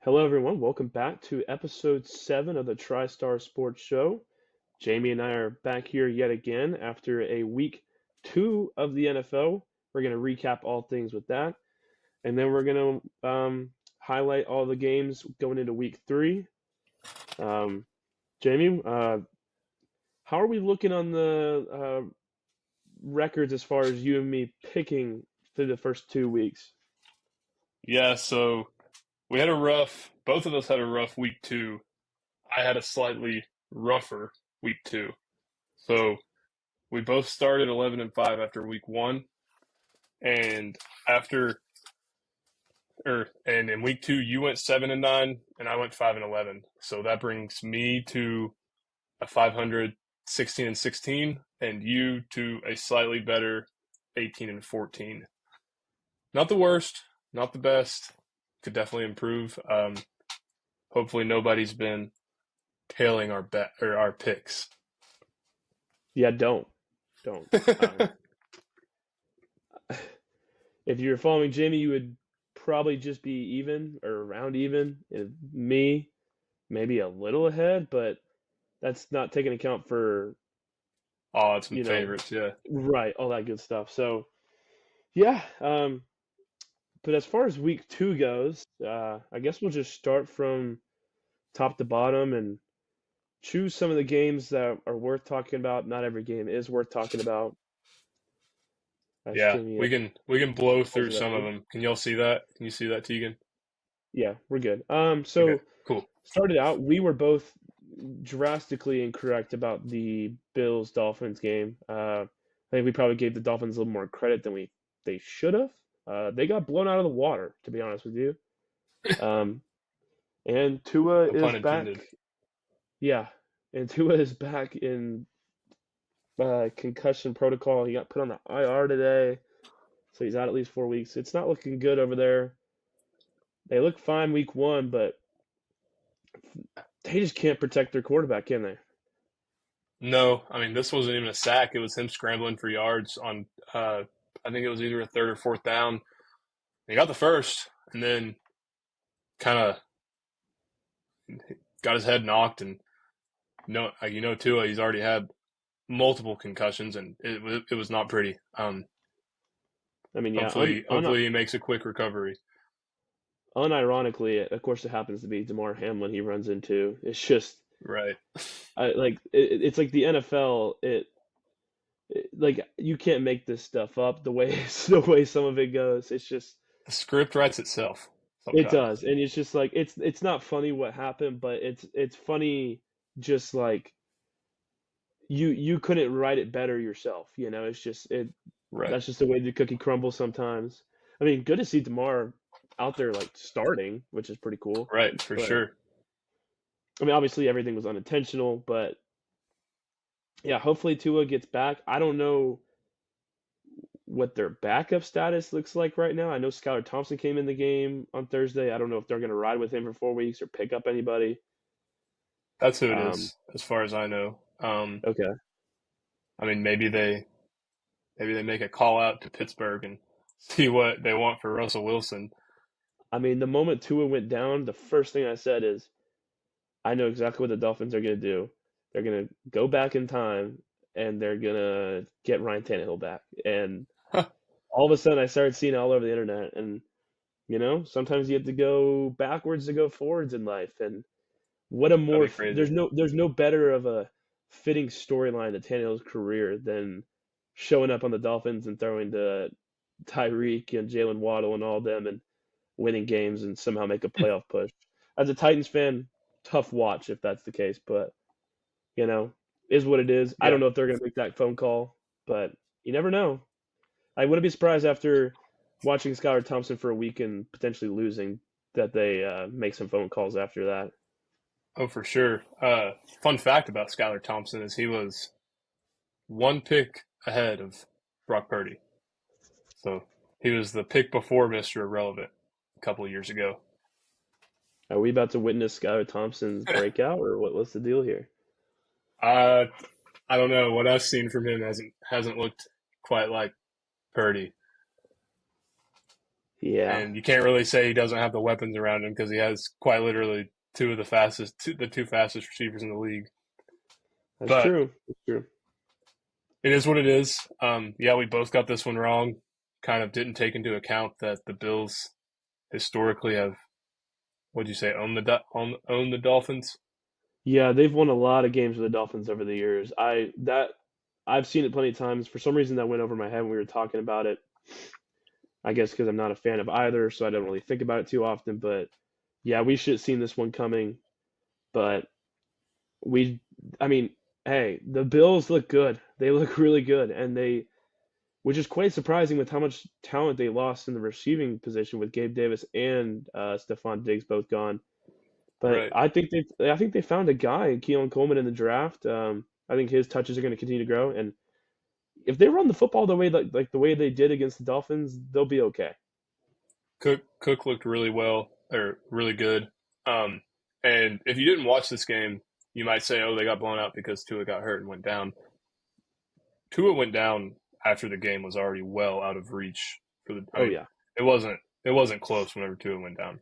Hello, everyone. Welcome back to episode 7 of the TriStar Sports Show. Jamie and I are back here yet again after a week 2 of the NFL. We're going to recap all things with that. And then we're going to highlight all the games going into week 3. Um, Jamie, how are we looking on the records as far as you and me picking through the first 2 weeks? Yeah, so both of us had a rough week two. I had a slightly rougher week two. So we both started 11-5 after week one. And after, and in week two, you went 7-9 and I went 5-11. So that brings me to a 500, 16-16, and you to a slightly better 18-14. Not the worst, not the best. Could definitely improve. Hopefully nobody's been tailing our bet or our picks. Yeah, don't. If you were following Jamie, you would probably just be even or around even. And me, maybe a little ahead, but that's not taking account for, Odds and you know, favorites, yeah. right, all that good stuff. So, yeah. But as far as week 2 goes, I guess we'll just start from top to bottom and choose some of the games that are worth talking about. Not every game is worth talking about. As Yeah, Jamie we can blow pulls through it up some of here. them. Can y'all see that? Can you see that, Tegan? Yeah, we're good. Okay, So cool. started out, we were both drastically incorrect about the Bills Dolphins game. I think we probably gave the Dolphins a little more credit than they should have. They got blown out of the water, to be honest with you. Um, and Tua No is pun back. intended. Yeah, and Tua is back in concussion protocol. He got put on the IR today, so he's out at least 4 weeks. It's not looking good over there. They look fine week 1, but they just can't protect their quarterback, can they? No, I mean this wasn't even a sack. It was him scrambling for yards on I think it was either a third or fourth down. He got the first and then kind of got his head knocked and no, Tua, he's already had multiple concussions and it was not pretty. I mean, yeah, Hopefully he makes a quick recovery. unironically, of course, it happens to be Damar Hamlin he runs into. It's just Right. it's like the NFL. Like you can't make this stuff up. The way the way some of it goes, it's just The script writes itself it sometimes. does, and it's just like it's not funny what happened, but it's funny just like you couldn't write it better yourself. It's just it Right. that's just the way the cookie crumbles sometimes. I mean, good to see Damar out there like starting, which is pretty cool. Right, for But sure. I mean, obviously everything was unintentional, but yeah, hopefully Tua gets back. I don't know what their backup status looks like right now. I know Skylar Thompson came in the game on Thursday. I don't know if they're going to ride with him for 4 weeks or pick up anybody. That's who it Um, is, as far as I know. okay. I mean, maybe they make a call out to Pittsburgh and see what they want for Russell Wilson. I mean, the moment Tua went down, the first thing I said is, I know exactly what the Dolphins are going to do. They're going to go back in time and they're going to get Ryan Tannehill back. And all of a sudden, I started seeing it all over the internet. And, sometimes you have to go backwards to go forwards in life. And what a That'd more be crazy. there's no better of a fitting storyline to Tannehill's career than showing up on the Dolphins and throwing to Tyreek and Jalen Waddle and all them and winning games and somehow make a playoff push. As a Titans fan, tough watch if that's the case, but you know, is what it is. I Yeah, don't know if they're going to make that phone call, but you never know. I wouldn't be surprised after watching Skylar Thompson for a week and potentially losing that they make some phone calls after that. oh for sure. Fun fact about Skylar Thompson is he was one pick ahead of Brock Purdy. So he was the pick before Mr. Irrelevant a couple of years ago. Are we about to witness Skylar Thompson's breakout, or what's the deal here? uh, I don't know. What I've seen from him hasn't looked quite like Purdy. Yeah, and you can't really say he doesn't have the weapons around him because he has quite literally the two fastest receivers in the league. that's But true. That's true. it is what it is. Yeah, we both got this one wrong. Kind of didn't take into account that the Bills historically have, what'd you say, own the Dolphins. Yeah, they've won a lot of games with the Dolphins over the years. I've seen it plenty of times. For some reason, that went over my head when we were talking about it. I guess because I'm not a fan of either, so I don't really think about it too often. But yeah, we should have seen this one coming. But we, I mean, hey, the Bills look good. They look really good, and which is quite surprising with how much talent they lost in the receiving position with Gabe Davis and Stephon Diggs both gone. But Right. I think they found a guy, Keelan Coleman, in the draft. I think his touches are going to continue to grow, and if they run the football the way like the way they did against the Dolphins, they'll be okay. Cook looked really well or really good. Um, and if you didn't watch this game, you might say, "Oh, they got blown out because Tua got hurt and went down." Tua went down after the game was already well out of reach for the. I Oh mean, yeah, it wasn't close whenever Tua went down.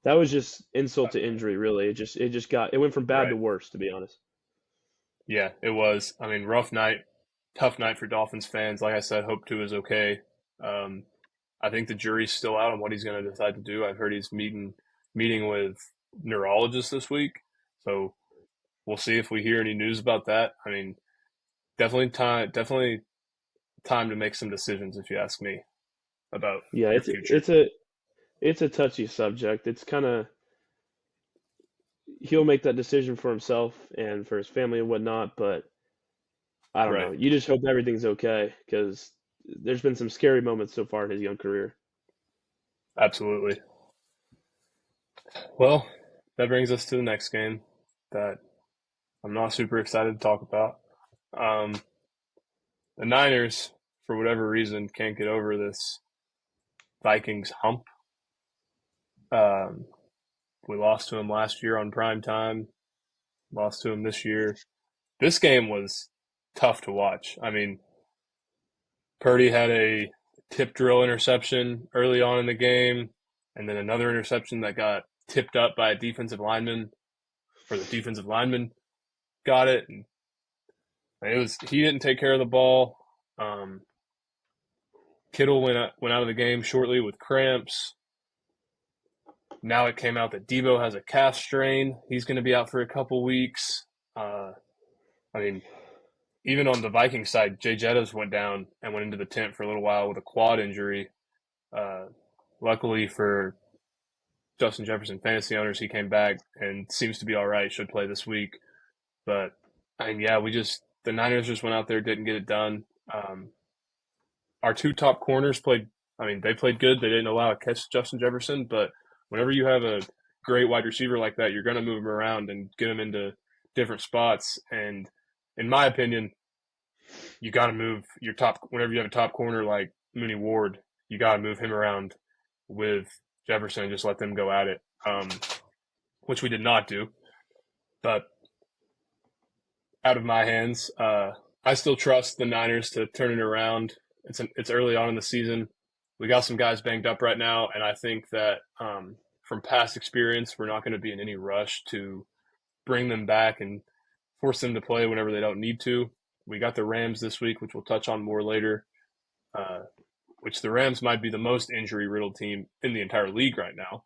that was just insult to injury, really. It went from bad to Right. worse, to be honest. Yeah, it was. I mean, rough night, tough night for Dolphins fans. Like I said, hope Tua is okay. Um, I think the jury's still out on what he's going to decide to do. I've heard he's meeting with neurologists this week, so we'll see if we hear any news about that. I mean, definitely time to make some decisions if you ask me about Yeah, your future. it's a touchy subject. It's kind of he'll make that decision for himself and for his family and whatnot, but I don't know. Right. You just hope everything's okay because there's been some scary moments so far in his young career. Absolutely. Well, that brings us to the next game that I'm not super excited to talk about. Um, the Niners, for whatever reason, can't get over this Vikings hump. Um, we lost to them last year on prime time, lost to them this year. This game was tough to watch. I mean, Purdy had a tip drill interception early on in the game, and then another interception that got tipped up by a defensive lineman, or the defensive lineman got it. And he didn't take care of the ball. Um, Kittle went out of the game shortly with cramps. Now it came out that Debo has a calf strain. He's going to be out for a couple weeks. Uh, I mean, even on the Vikings side, Jay Jettas went down and went into the tent for a little while with a quad injury. Uh, Luckily for Justin Jefferson fantasy owners, he came back and seems to be all right. Should play this week. But I mean, yeah, the Niners just went out there, didn't get it done. Our two top corners played. I mean, they played good. They didn't allow a catch Justin Jefferson, but whenever you have a great wide receiver like that, you're going to move him around and get him into different spots. And in my opinion, you got to move your top. Whenever you have a top corner like Mooney Ward, you got to move him around with Jefferson and just let them go at it, which we did not do. But out of my hands, I still trust the Niners to turn it around. It's early on in the season. We got some guys banged up right now, and I think that from past experience, we're not going to be in any rush to bring them back and force them to play whenever they don't need to. We got the Rams this week, which we'll touch on more later. Uh, which the Rams might be the most injury riddled team in the entire league right now.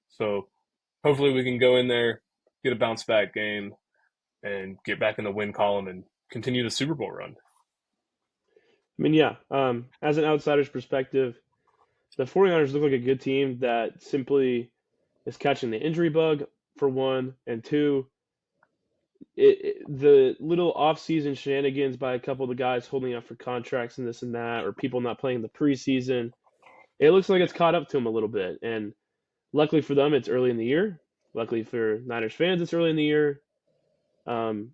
So hopefully we can go in there, get a bounce back game, and get back in the win column and continue the Super Bowl run. I mean, yeah, as an outsider's perspective, the 49ers look like a good team that simply is catching the injury bug for one, and two, the little off-season shenanigans by a couple of the guys holding out for contracts and this and that, or people not playing the preseason, it looks like it's caught up to them a little bit. And luckily for them, it's early in the year. Luckily for Niners fans, it's early in the year. Um,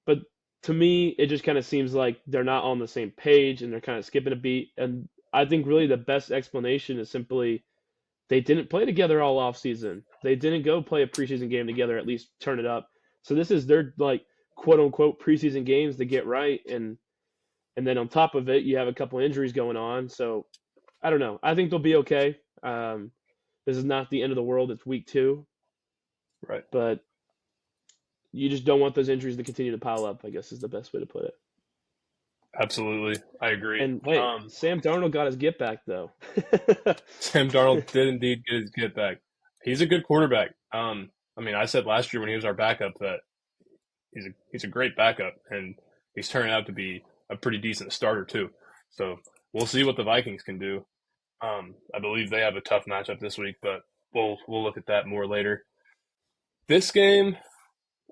but to me, it just kind of seems like they're not on the same page and they're kind of skipping a beat. And I think really the best explanation is simply they didn't play together all off season. They didn't go play a preseason game together, at least turn it up. So this is their like quote unquote preseason games to get right, and then on top of it, you have a couple injuries going on. So I don't know. I think they'll be okay. This is not the end of the world. It's week 2, Right. but you just don't want those injuries to continue to pile up, I guess is the best way to put it. Absolutely. I agree. And hey, Sam Darnold got his get back though. Sam Darnold did indeed get his get back. He's a good quarterback. I mean, I said last year when he was our backup that he's a great backup, and he's turning out to be a pretty decent starter too. So we'll see what the Vikings can do. I believe they have a tough matchup this week, but we'll look at that more later. This game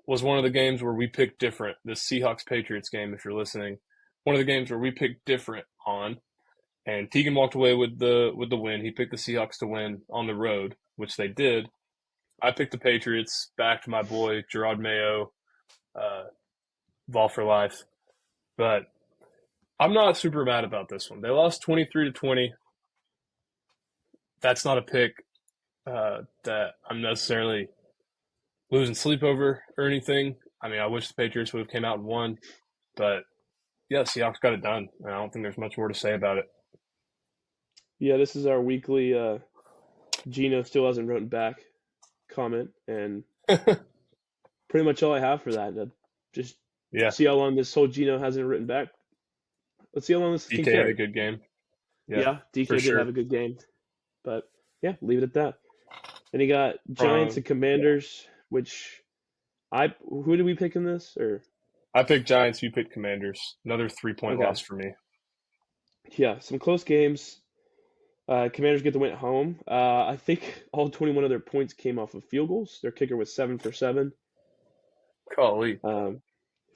was one of the games where we picked different. The Seahawks Patriots game, if you're listening, one of the games where we picked different on. And Tegan walked away with the win. He picked the Seahawks to win on the road, which they did. I picked the Patriots, backed my boy Gerard Mayo, Vol for life. But I'm not super mad about this one. They lost 23-20. That's not a pick that I'm necessarily losing sleep over or anything. I mean, I wish the Patriots would have came out and won, but yeah, Seahawks got it done. And I don't think there's much more to say about it. Yeah, this is our weekly Gino still hasn't written back comment, and pretty much all I have for that. Just Yeah, see how long this whole Gino hasn't written back. Let's see how long this can DK had a carry. good game. Yeah, Yeah, for DK did sure. have a good game, but yeah, leave it at that. And you got Giants and Commanders, which who did we pick in this? Or I picked Giants, you picked Commanders. Another 3-point okay, loss for me. yeah, some close games. Commanders get the win at home. I think all 21 of their points came off of field goals. Their kicker was 7 for 7, Golly.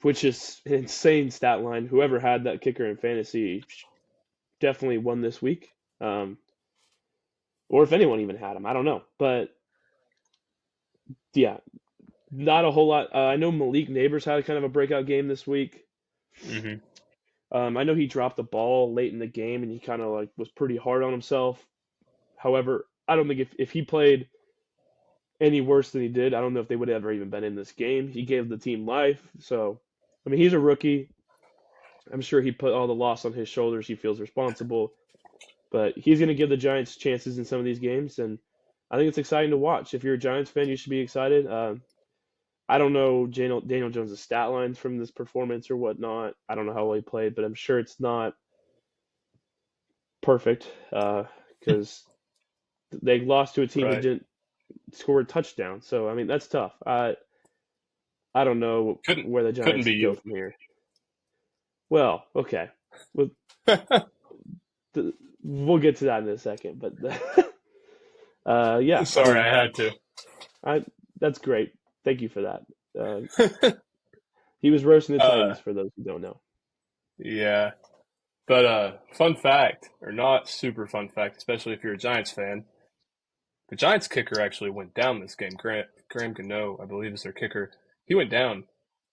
which is an insane stat line. Whoever had that kicker in fantasy definitely won this week. Or if anyone even had him, I don't know. But yeah, not a whole lot. I know Malik Neighbors had kind of a breakout game this week. Mm-hmm. I know he dropped the ball late in the game and he kind of like was pretty hard on himself. However, I don't think if he played any worse than he did, I don't know if they would have ever even been in this game. He gave the team life. So, I mean, he's a rookie. I'm sure he put all the loss on his shoulders. He feels responsible. But he's going to give the Giants chances in some of these games. And I think it's exciting to watch. If you're a Giants fan, you should be excited. I don't know Daniel Jones' stat lines from this performance or whatnot. I don't know how well he played, but I'm sure it's not perfect because they lost to a team who Right. didn't score a touchdown. So I mean that's tough. I don't know Couldn't where the couldn't Giants be go you. from here. Well, okay, we'll, we'll get to that in a second. But yeah, I Sorry, mean, I had to. that's great. Thank you for that. He was roasting the uh, Titans for those who don't know. yeah. But fun fact, or not super fun fact, especially if you're a Giants fan, the Giants kicker actually went down this game. Graham Gano, I believe, is their kicker. He went down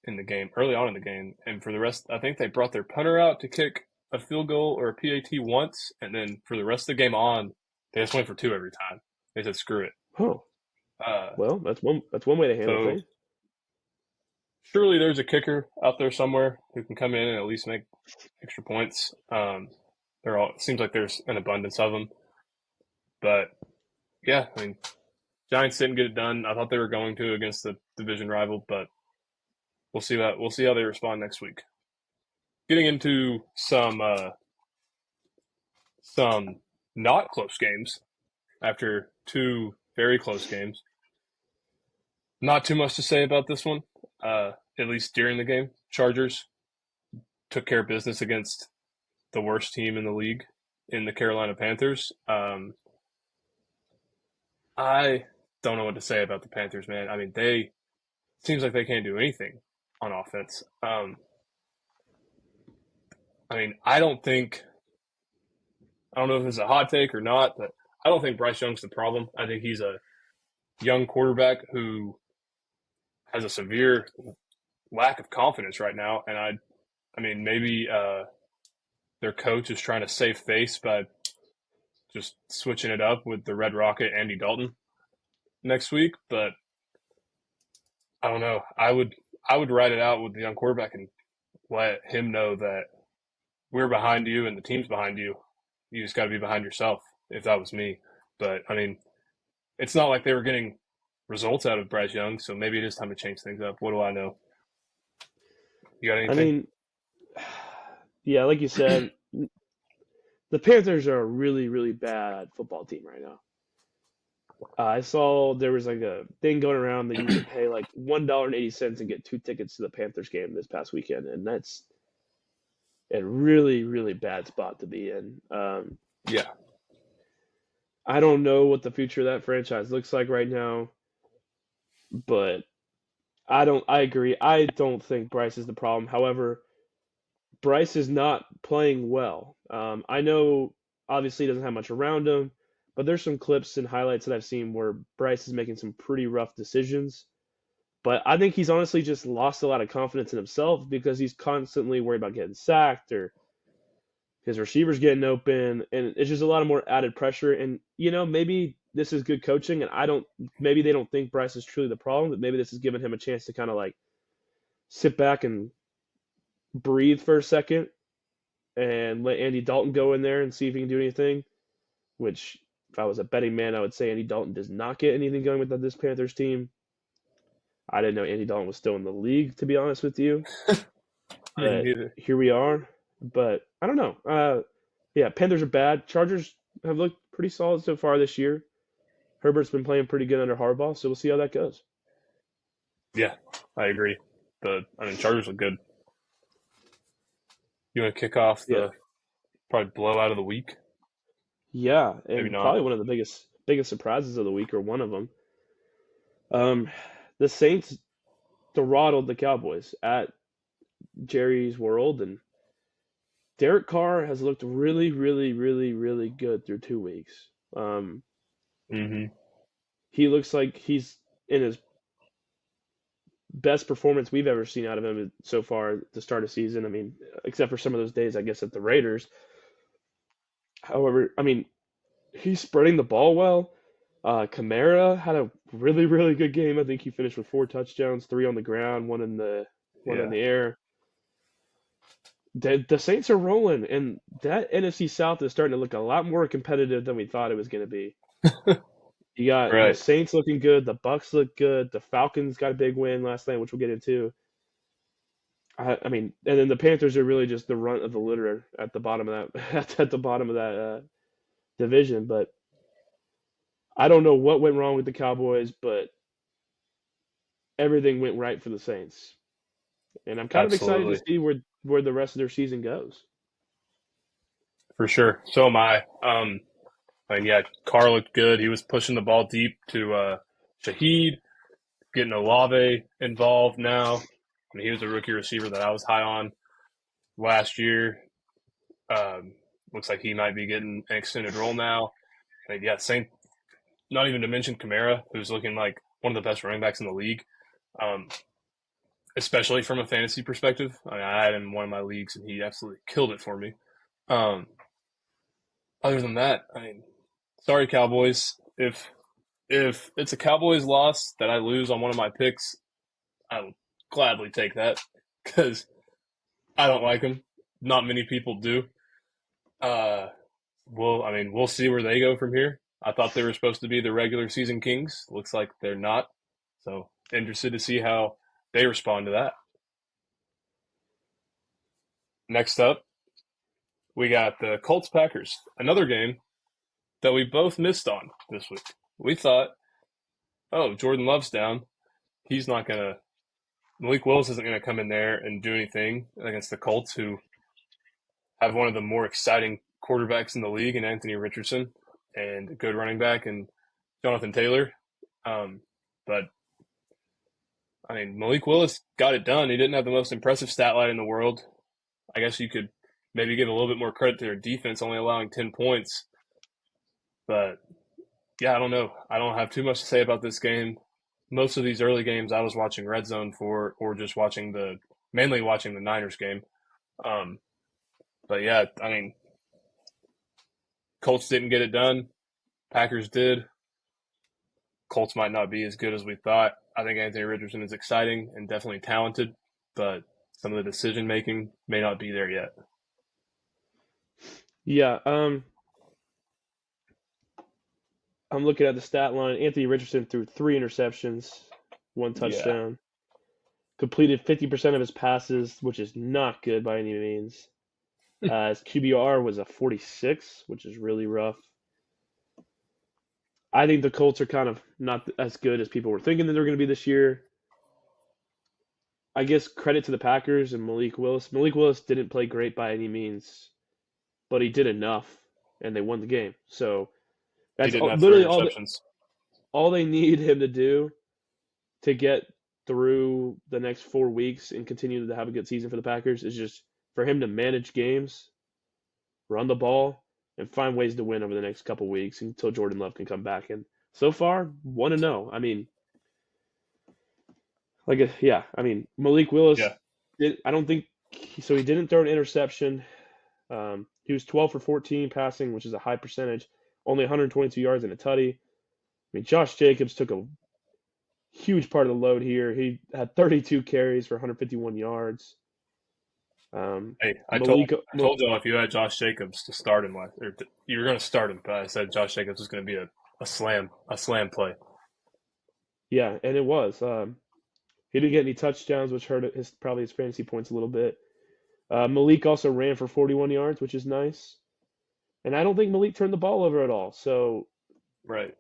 in the game, early on in the game. And for the rest, I think they brought their punter out to kick a field goal or a PAT once. And then for the rest of the game on, they just went for two every time. They said, screw it. Oh, Uh, well, that's one way to handle so things. surely there's a kicker out there somewhere who can come in and at least make extra points. It seems like there's an abundance of them. But yeah, I mean, Giants didn't get it done. I thought they were going to against the division rival, but we'll see how they respond next week. Getting into some not close games after two very close games. Not too much to say about this one. At least during the game, Chargers took care of business against the worst team in the league in the Carolina Panthers. I don't know what to say about the Panthers, man. I mean, they seems like they can't do anything on offense. I mean, I don't know if it's a hot take or not, but I don't think Bryce Young's the problem. I think he's a young quarterback who has a severe lack of confidence right now, and I mean, maybe their coach is trying to save face by just switching it up with the Red Rocket Andy Dalton next week, but I don't know. I would ride it out with the young quarterback and let him know that we're behind you and the team's behind you. you just got to be behind yourself. If that was me, but I mean, it's not like they were getting results out of Bryce Young, so maybe it is time to change things up. What do I know? You got I anything? mean, yeah, like you said, the Panthers are a really, really bad football team right now. I saw there was like a thing going around that you could pay like $1.80 and get two tickets to the Panthers game this past weekend, and that's a really, really bad spot to be in. Yeah, I don't know what the future of that franchise looks like right now, but I agree. I don't think Bryce is the problem. However, Bryce is not playing well. I know obviously he doesn't have much around him, but there's some clips and highlights that I've seen where Bryce is making some pretty rough decisions. But I think he's honestly just lost a lot of confidence in himself because he's constantly worried about getting sacked or his receivers getting open, and it's just a lot of more added pressure. And maybe this is good coaching, and maybe they don't think Bryce is truly the problem, but maybe this is giving him a chance to kind of like sit back and breathe for a second and let Andy Dalton go in there and see if he can do anything. Which, if I was a betting man, I would say Andy Dalton does not get anything going with this Panthers team. I didn't know Andy Dalton was still in the league, to be honest with you. me But neither. here we are. But I don't know. Yeah, Panthers are bad. Chargers have looked pretty solid so far this year. Herbert's been playing pretty good under Harbaugh, so we'll see how that goes. Yeah, I agree. I mean, Chargers look good. You want to kick off Yeah, the probably blowout of the week? yeah, Maybe and not. probably one of the biggest surprises of the week, or one of them. Um, the Saints throttled the Cowboys at Jerry's World, and Derek Carr has looked really, really, really, really good through 2 weeks. Um, Hmm. he looks like he's in his best performance we've ever seen out of him so far at the start of season. I mean, except for some of those days, I guess, at the Raiders. However, I mean, he's spreading the ball well. Kamara had a really, really good game. I think he finished with 4 touchdowns, three on the ground, one in Yeah, the air. The Saints are rolling, and that NFC South is starting to look a lot more competitive than we thought it was going to be. You got the right. Saints looking good, the Bucks look good, the Falcons got a big win last night, which we'll get into. I mean, and then the Panthers are really just the runt of the litter at the bottom of that at the bottom of that division. But I don't know what went wrong with the Cowboys, but everything went right for the Saints, and I'm kind of excited to Absolutely, see where the rest of their season goes. for sure. So am I. And yeah, Carr looked good. He was pushing the ball deep to Shaheed, getting Olave involved now. I mean, he was a rookie receiver that I was high on last year. Um, Looks like he might be getting an extended role now. I mean, yeah, same. Not even to mention Kamara, who's looking like one of the best running backs in the league, um, especially from a fantasy perspective. I mean, I had him in one of my leagues, and he absolutely killed it for me. Um, Other than that, I mean, sorry, Cowboys. If it's a Cowboys loss that I lose on one of my picks, I will gladly take that because I don't like them. Not many people do. Uh, I mean, we'll see where they go from here. I thought they were supposed to be the regular season kings. Looks like they're not. So interested to see how they respond to that. Next up, we got the Colts Packers, another game that we both missed on this week. We thought, oh, Jordan Love's down. He's not gonna. Malik Willis isn't gonna come in there and do anything against the Colts, who have one of the more exciting quarterbacks in the league in Anthony Richardson and a good running back and Jonathan Taylor. Um, but I mean, Malik Willis got it done. He didn't have the most impressive stat line in the world. I guess you could maybe give a little bit more credit to their defense, only allowing 10 points. But yeah, I don't know. I don't have too much to say about this game. Most of these early games I was watching Red Zone for, or just mainly watching the Niners game. Um, but yeah, I mean, Colts didn't get it done. Packers did. Colts might not be as good as we thought. I think Anthony Richardson is exciting and definitely talented, but some of the decision making may not be there yet. Yeah. I'm looking at the stat line. Anthony Richardson threw 3 interceptions, 1 Yeah, touchdown, completed 50% of his passes, which is not good by any means. His QBR was a 46, which is really rough. I think the Colts are kind of not as good as people were thinking that they're going to be this year. I guess credit to the Packers and Malik Willis. Malik Willis didn't play great by any means, but he did enough, and they won the game. So he that's didn't have three literally interceptions. all they need him to do to get through the next 4 weeks and continue to have a good season for the Packers is just for him to manage games, run the ball, and find ways to win over the next couple weeks until Jordan Love can come back. And so far, 1-0. I mean, yeah. I mean, Malik Willis Yeah, I don't think so. He didn't throw an interception. He was 12 for 14 passing, which is a high percentage. Only 122 yards and a tutty. I mean, Josh Jacobs took a huge part of the load here. He had 32 carries for 151 yards. hey, Malik, I told y'all if you had Josh Jacobs to start him, you were going to start him, but I said Josh Jacobs was going to be a slam play. yeah, and it was. He didn't get any touchdowns, which hurt probably his fantasy points a little bit. Malik also ran for 41 yards, which is nice. And I don't think Malik turned the ball over at all. So Right.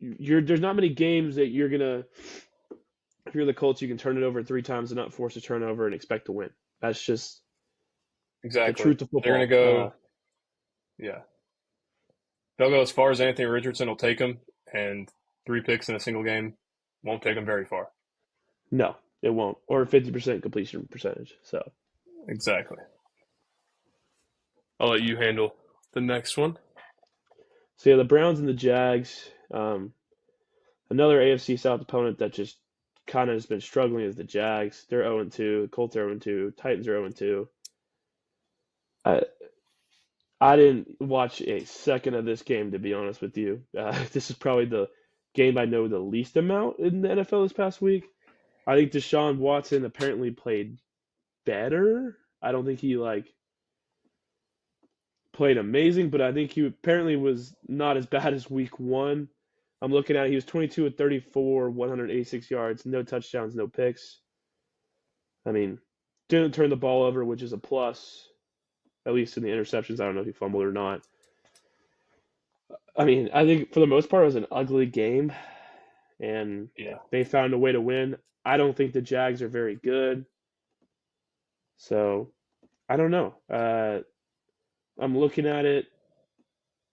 there's not many games that you're gonna, if you're the Colts, you can turn it over 3 times and not force a turnover and expect to win. That's just the Exactly. truth of They're going to football. go, yeah. They'll go as far as Anthony Richardson will take them, and 3 picks in a single game won't take them very far. No, it won't. Or 50% completion percentage. So Exactly. I'll let you handle the next one. yeah, the Browns and the Jags. Another AFC South opponent that just kind of has been struggling is the Jags. They're 0-2. The Colts are 0-2. Titans are 0-2. I I didn't watch a second of this game, to be honest with you. This is probably the game I know the least amount in the NFL this past week. I think Deshaun Watson apparently played better. I don't think he played amazing, but I think he apparently was not as bad as week 1. I'm looking at it, he was 22 of 34, 186 yards, no touchdowns, no picks. I mean, didn't turn the ball over, which is a plus, at least in the interceptions. I don't know if he fumbled or not. I mean, I think for the most part, it was an ugly game, and Yeah. they found a way to win. I don't think the Jags are very good, so I don't know. I'm looking at it.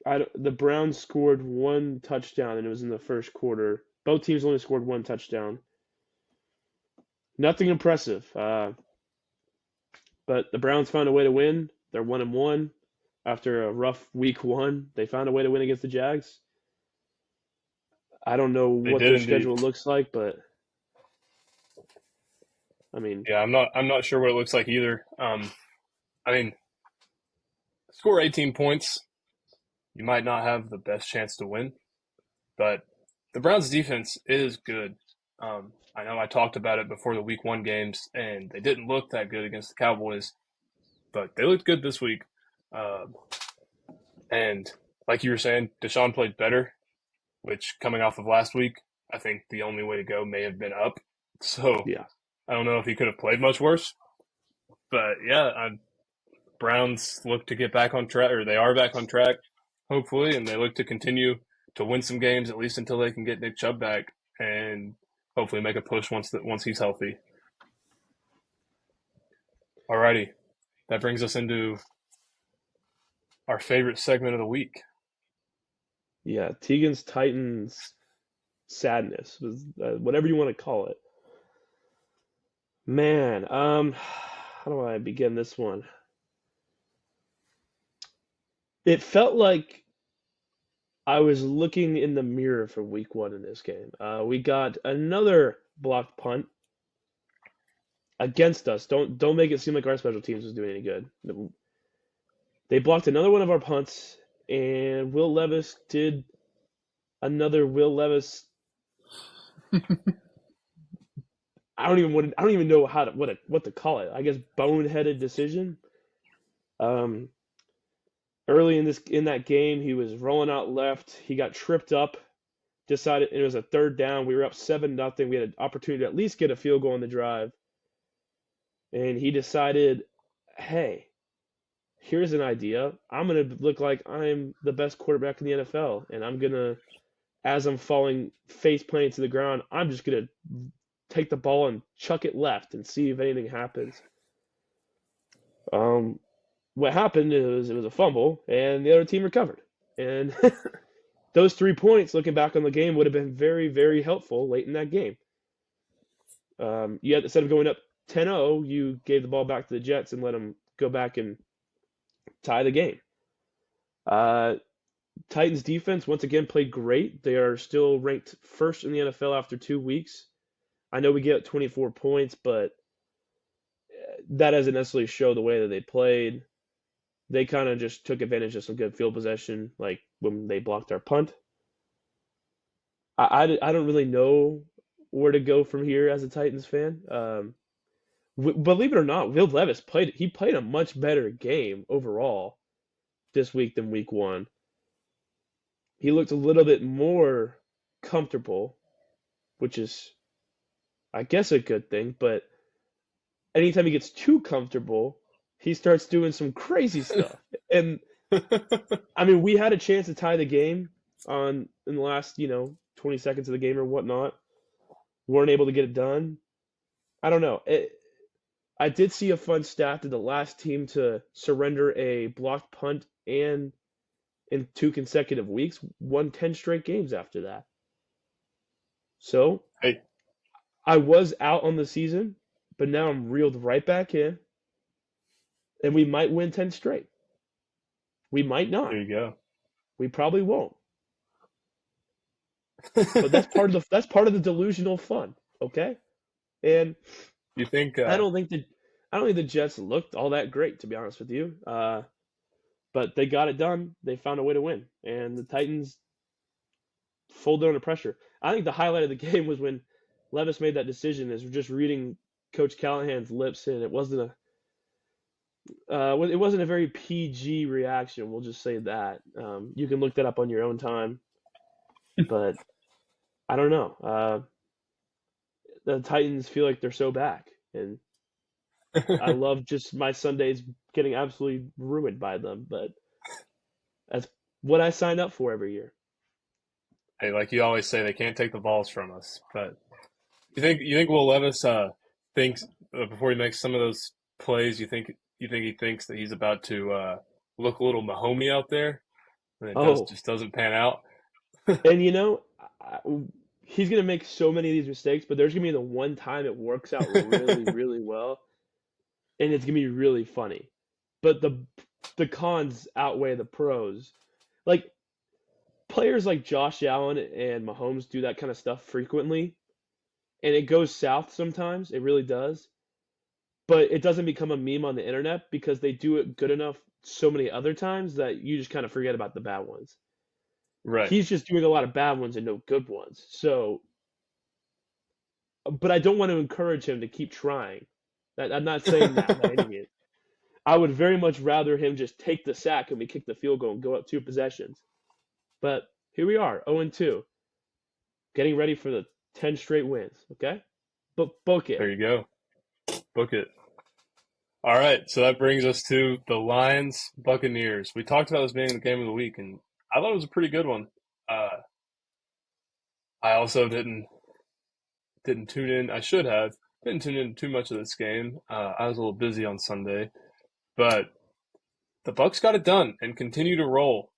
The Browns scored 1 touchdown, and it was in the first quarter. Both teams only scored 1 touchdown. Nothing impressive. But the Browns found a way to win. They're 1-1 after a rough week 1. They found a way to win against the Jags. I don't know They what did their indeed. schedule looks like, but I mean, Yeah, I'm not sure what it looks like either. I mean, score 18 points, you might not have the best chance to win, but the Browns defense is good. I know I talked about it before the week 1 games, and they didn't look that good against the Cowboys, but they looked good this week. Um, and like you were saying, Deshaun played better, which coming off of last week, I think the only way to go may have been up. So yeah. I don't know if he could have played much worse, but yeah, Browns look to get back on track, or they are back on track, hopefully, and they look to continue to win some games at least until they can get Nick Chubb back and hopefully make a push once he's healthy. Alrighty, that brings us into our favorite segment of the week. Yeah, Tegan's Titans sadness, whatever you want to call it. Man, how do I begin this one? It felt like I was looking in the mirror for week 1 in this game. We got another blocked punt against us. Don't make it seem like our special teams was doing any good. They blocked another one of our punts, and Will Levis did another Will Levis. I don't even know what to call it. I guess boneheaded decision. Um, Early in that game, he was rolling out left. He got tripped up. Decided it was a third down. We were up 7-0. We had an opportunity to at least get a field goal on the drive, and he decided, "Hey, here's an idea. I'm gonna look like I'm the best quarterback in the NFL, and I'm gonna, as I'm falling face planting to the ground, I'm just gonna take the ball and chuck it left and see if anything happens." Um, what happened is it was a fumble, and the other team recovered. And those 3 points, looking back on the game, would have been very, very helpful late in that game. You had, instead of going up 10-0, you gave the ball back to the Jets and let them go back and tie the game. Uh, Titans defense once again played great. They are still ranked first in the NFL after 2 weeks. I know we get 24 points, but that doesn't necessarily show the way that they played. They kind of just took advantage of some good field possession, like when they blocked our punt. I don't really know where to go from here as a Titans fan. Believe it or not, Will Levis played a much better game overall this week than week one. He looked a little bit more comfortable, which is, I guess, a good thing. But anytime he gets too comfortable, he starts doing some crazy stuff. And I mean, we had a chance to tie the game in the last, 20 seconds of the game or whatnot. Weren't able to get it done. I don't know. I did see a fun stat that the last team to surrender a blocked punt and in 2 consecutive weeks won 10 straight games after that. So Hey, I was out on the season, but now I'm reeled right back in, and we might win 10 straight. We might not. there you go. We probably won't. But that's part of the delusional fun, okay? And You think I don't think the I don't think the Jets looked all that great, to be honest with you. But they got it done. They found a way to win, and the Titans folded under pressure. I think the highlight of the game was when Levis made that decision. Is just reading Coach Callahan's lips, and it wasn't a very PG reaction. We'll just say that. You can look that up on your own time, but I don't know. The Titans feel like they're so back, and I love just my Sundays getting absolutely ruined by them. But that's what I signed up for every year. Hey, like you always say, they can't take the balls from us. But you think Will Levis thinks before he makes some of those plays, you think he thinks that he's about to look a little Mahomey out there, and it Oh, just doesn't pan out. and I, he's gonna make so many of these mistakes, but there's gonna be the one time it works out really, really well, and it's gonna be really funny. But the cons outweigh the pros. Like players like Josh Allen and Mahomes do that kind of stuff frequently, and it goes south sometimes. It really does. But it doesn't become a meme on the internet because they do it good enough so many other times that you just kind of forget about the bad ones. Right. He's just doing a lot of bad ones and no good ones. So, but I don't want to encourage him to keep trying. I'm not saying that by any means. I would very much rather him just take the sack and we kick the field goal and go up 2 possessions. But here we are, 0-2, getting ready for the 10 straight wins. Okay, but book it. There you go. Book it. All right, so that brings us to the Lions Buccaneers. We talked about this being the game of the week, and I thought it was a pretty good one. I also didn't tune in. I should have didn't tune in too much of this game. I was a little busy on Sunday, but the Bucks got it done and continue to roll.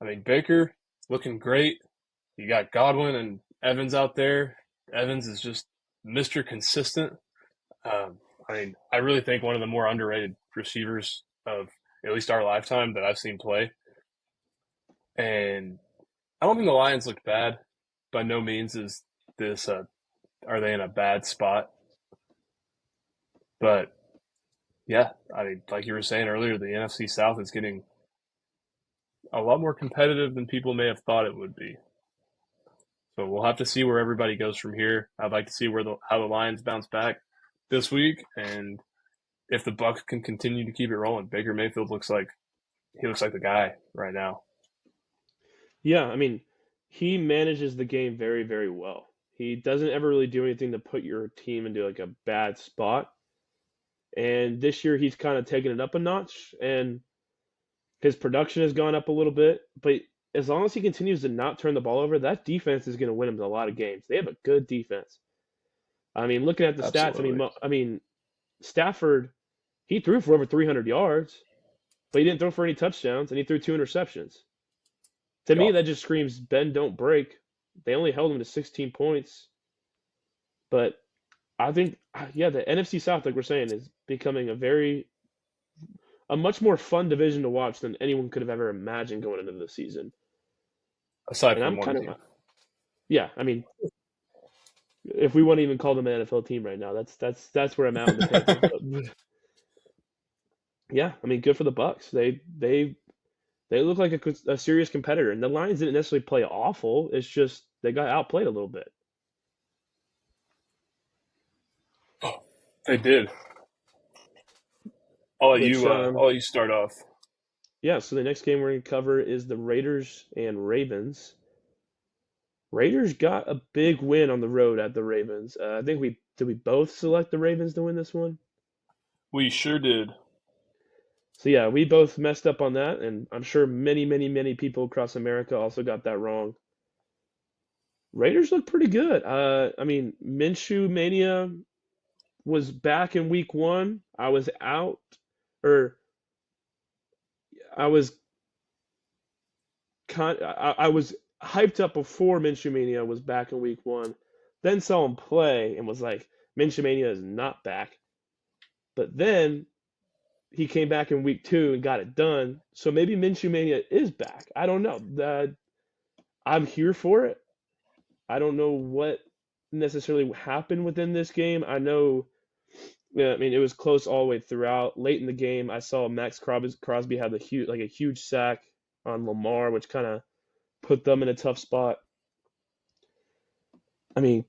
I mean, Baker looking great. You got Godwin and Evans out there. Evans is just Mr. Consistent. I mean, I really think one of the more underrated receivers of at least our lifetime that I've seen play. And I don't think the Lions looked bad. By no means is this are they in a bad spot. But yeah, I mean, like you were saying earlier, the NFC South is getting a lot more competitive than people may have thought it would be. So we'll have to see where everybody goes from here. I'd like to see how the Lions bounce back this week, and if the Bucks can continue to keep it rolling. Baker Mayfield looks like he looks like the guy right now. Yeah, I mean, he manages the game very, very well. He doesn't ever really do anything to put your team into like a bad spot. And this year he's kind of taken it up a notch and his production has gone up a little bit. But as long as he continues to not turn the ball over, that defense is going to win him a lot of games. They have a good defense. I mean, looking at the stats, Absolutely. I mean, Stafford, he threw for over 300 yards, but he didn't throw for any touchdowns, and he threw two interceptions. To me, Yeah. that just screams bend, don't break. They only held him to 16 points, but I think, yeah, the NFC South, like we're saying, is becoming a much more fun division to watch than anyone could have ever imagined going into the season. Aside And from I'm one kind team. of, yeah, I mean, if we want to even call them an NFL team right now, that's where I'm at with the Panthers. But yeah, I mean, good for the Bucks. They look like a serious competitor, and the Lions didn't necessarily play awful. It's just they got outplayed a little bit. They did. Which, I'll let you start off. yeah. So the next game we're gonna cover is the Raiders and Ravens. Raiders got a big win on the road at the Ravens. I think we both select the Ravens to win this one. We sure did. So yeah, we both messed up on that, and I'm sure many, many, many people across America also got that wrong. Raiders look pretty good. I mean, Minshew mania was back in week one. I was out, or I was I was hyped up before Minshew mania was back in week one. Then saw him play and was like, Minshew mania is not back. But then he came back in week two and got it done. So maybe Minshew mania is back. I don't know. I'm here for it. I don't know what necessarily happened within this game. I know, yeah, I mean, it was close all the way throughout. Late in the game, I saw Crosby had a huge sack on Lamar, which kind of put them in a tough spot. I mean,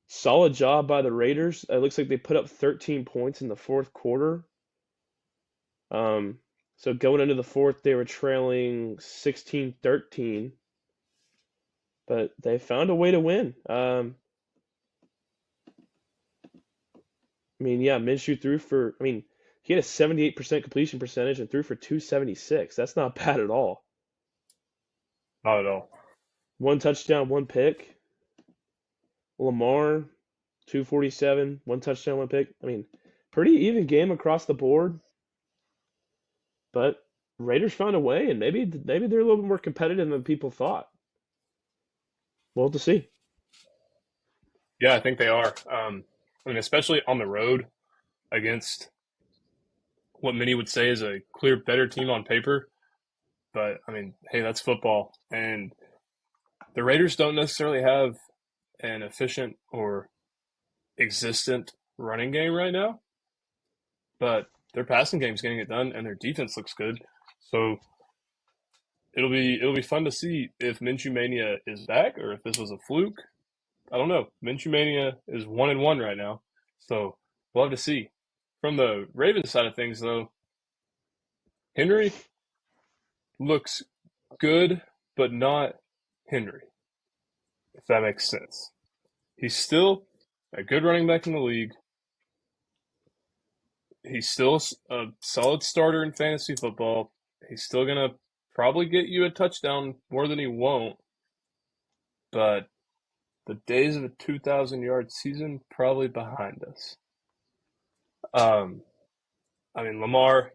solid job by the Raiders. It looks like they put up 13 points in the fourth quarter. Um, so going into the fourth, they were trailing 16-13, but they found a way to win. I mean, yeah, Minshew threw for, I mean, he had a 78% completion percentage and threw for 276. That's not bad at all. Not at all. One touchdown, one pick. Lamar, 247, one touchdown, one pick. I mean, pretty even game across the board, but Raiders found a way, and maybe they're a little bit more competitive than people thought. We'll have to see. Yeah, I think they are. I mean, especially on the road against what many would say is a clear better team on paper. But I mean, hey, that's football, and the Raiders don't necessarily have an efficient or existent running game right now, but their passing game's getting it done, and their defense looks good. So it'll be fun to see if Minshew Mania is back or if this was a fluke. I don't know. Minshew Mania is 1-1 right now, so we'll have to see. From the Ravens side of things, though, Henry looks good, but not Henry, if that makes sense. He's still a good running back in the league. He's still a solid starter in fantasy football. He's still going to probably get you a touchdown more than he won't, but the days of a 2,000-yard season probably behind us. Um, I mean, Lamar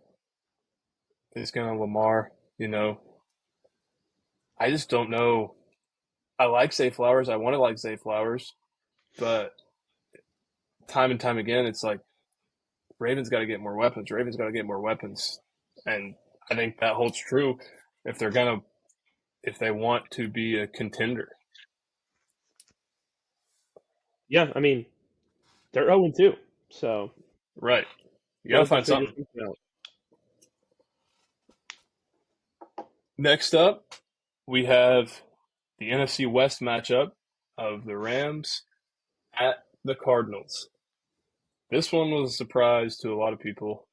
is going to Lamar, you know. I just don't know. I like Zay Flowers. I want to like Zay Flowers, but time and time again, it's like Ravens got to get more weapons. Ravens got to get more weapons, and I think that holds true if they're gonna if they want to be a contender. Yeah, I mean, they're 0-2, so Right. You got we'll to have to find figure something. something out. Next up, we have the NFC West matchup of the Rams at the Cardinals. This one was a surprise to a lot of people.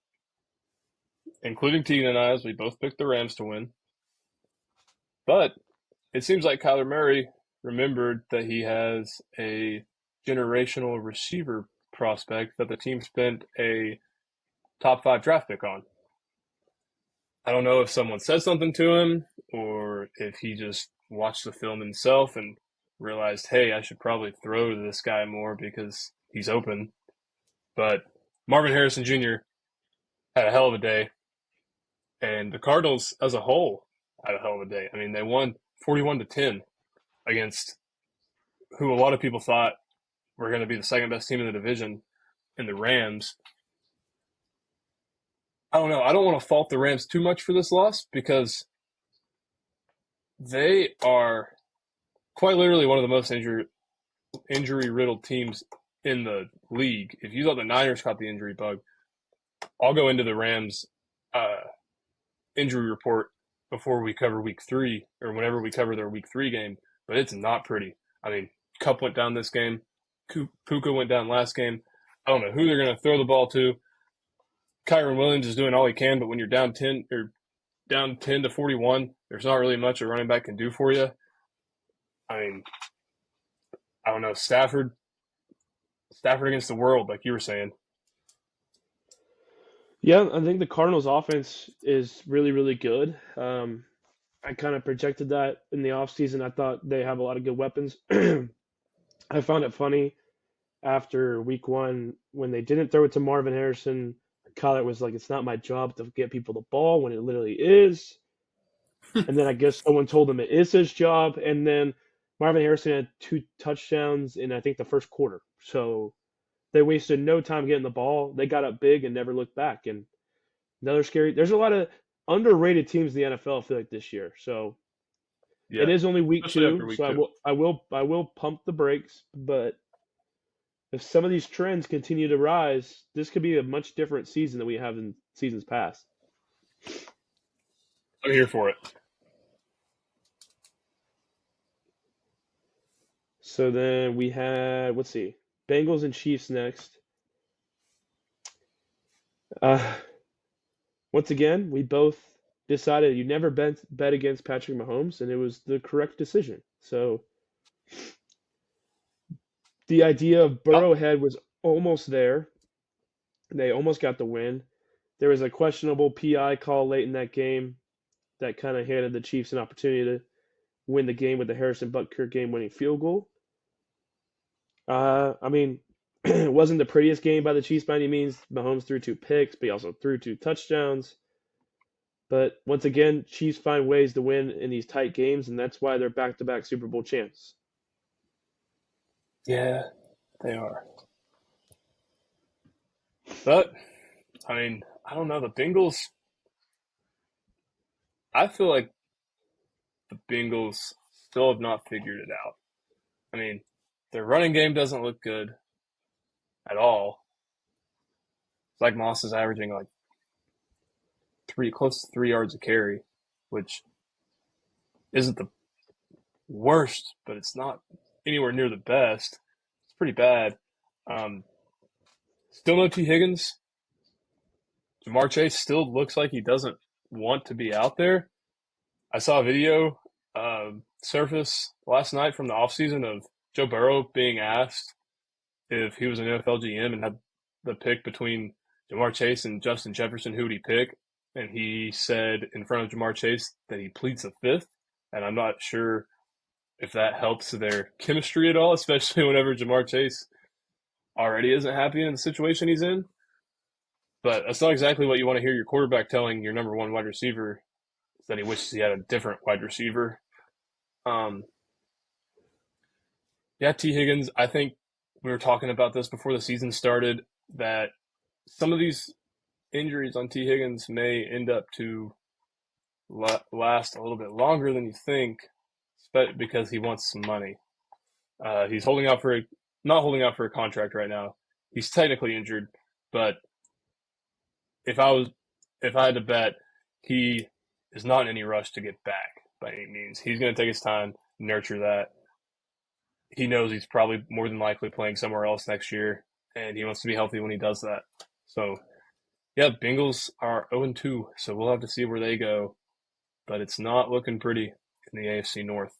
including Tegan and I, as we both picked the Rams to win. But it seems like Kyler Murray remembered that he has a generational receiver prospect that the team spent a top 5 draft pick on. I don't know if someone said something to him or if he just watched the film himself and realized, hey, I should probably throw to this guy more because he's open. But Marvin Harrison Jr. had a hell of a day, and the Cardinals as a whole had a hell of a day. I mean, they won 41-10 against who a lot of people thought were going to be the second best team in the division in the Rams. I don't know. I don't want to fault the Rams too much for this loss because they are quite literally one of the most injury riddled teams in the league. If you thought the Niners caught the injury bug, I'll go into the Rams injury report before we cover week 3 or whenever we cover their week 3 game, but it's not pretty. I mean, Kupp went down this game. Puka went down last game. I don't know who they're going to throw the ball to. Kyron Williams is doing all he can, but when you're down 10 to 41, there's not really much a running back can do for you. I mean, I don't know. Stafford against the world, like you were saying. Yeah, I think the Cardinals' offense is really, really good. I kind of projected that in the offseason. I thought they have a lot of good weapons. I found it funny after week 1 when they didn't throw it to Marvin Harrison. Kyler was like, it's not my job to get people the ball when it literally is. And then I guess someone told him it is his job. And then Marvin Harrison had 2 touchdowns in, I think, the first quarter. So they wasted no time getting the ball. They got up big and never looked back. And another scary. There's a lot of underrated teams in the NFL, I feel like, this year. So Yeah, it is only week especially after 2, week so 2. I will pump the brakes. But if some of these trends continue to rise, this could be a much different season than we have in seasons past. I'm here for it. So then we had, let's see, Bengals and Chiefs next. Uh, Once again, we both decided you never bet against Patrick Mahomes, and it was the correct decision. So the idea of Oh, Burrowhead was almost there. They almost got the win. There was a questionable PI call late in that game that kind of handed the Chiefs an opportunity to win the game with the Harrison Butker game-winning field goal. I mean, it wasn't the prettiest game by the Chiefs by any means. Mahomes threw 2 picks, but he also threw 2 touchdowns. But once again, Chiefs find ways to win in these tight games, and that's why they're back-to-back Super Bowl champs. yeah, they are. But, I mean, I don't know. The Bengals, I feel like the Bengals still have not figured it out. I mean, their running game doesn't look good at all. Zach Moss is averaging like close to 3 yards a carry, which isn't the worst, but it's not anywhere near the best. It's pretty bad. Um, Still no T. Higgins. Jamar Chase still looks like he doesn't want to be out there. I saw a video surface last night from the offseason of Joe Burrow being asked if he was an NFL GM and had the pick between Jamar Chase and Justin Jefferson, who would he pick? And he said in front of Jamar Chase that he pleads the fifth. And I'm not sure if that helps their chemistry at all, especially whenever Jamar Chase already isn't happy in the situation he's in. But that's not exactly what you want to hear your quarterback telling your number 1 wide receiver, is that he wishes he had a different wide receiver. Um, yeah, T. Higgins, I think we were talking about this before the season started, that some of these injuries on T. Higgins may end up to last a little bit longer than you think, because he wants some money. He's not holding out for a contract right now. He's technically injured, but if I had to bet, he is not in any rush to get back by any means. He's going to take his time, nurture that. He knows he's probably more than likely playing somewhere else next year, and he wants to be healthy when he does that. So Yeah, Bengals are 0-2, so we'll have to see where they go. But it's not looking pretty in the AFC North.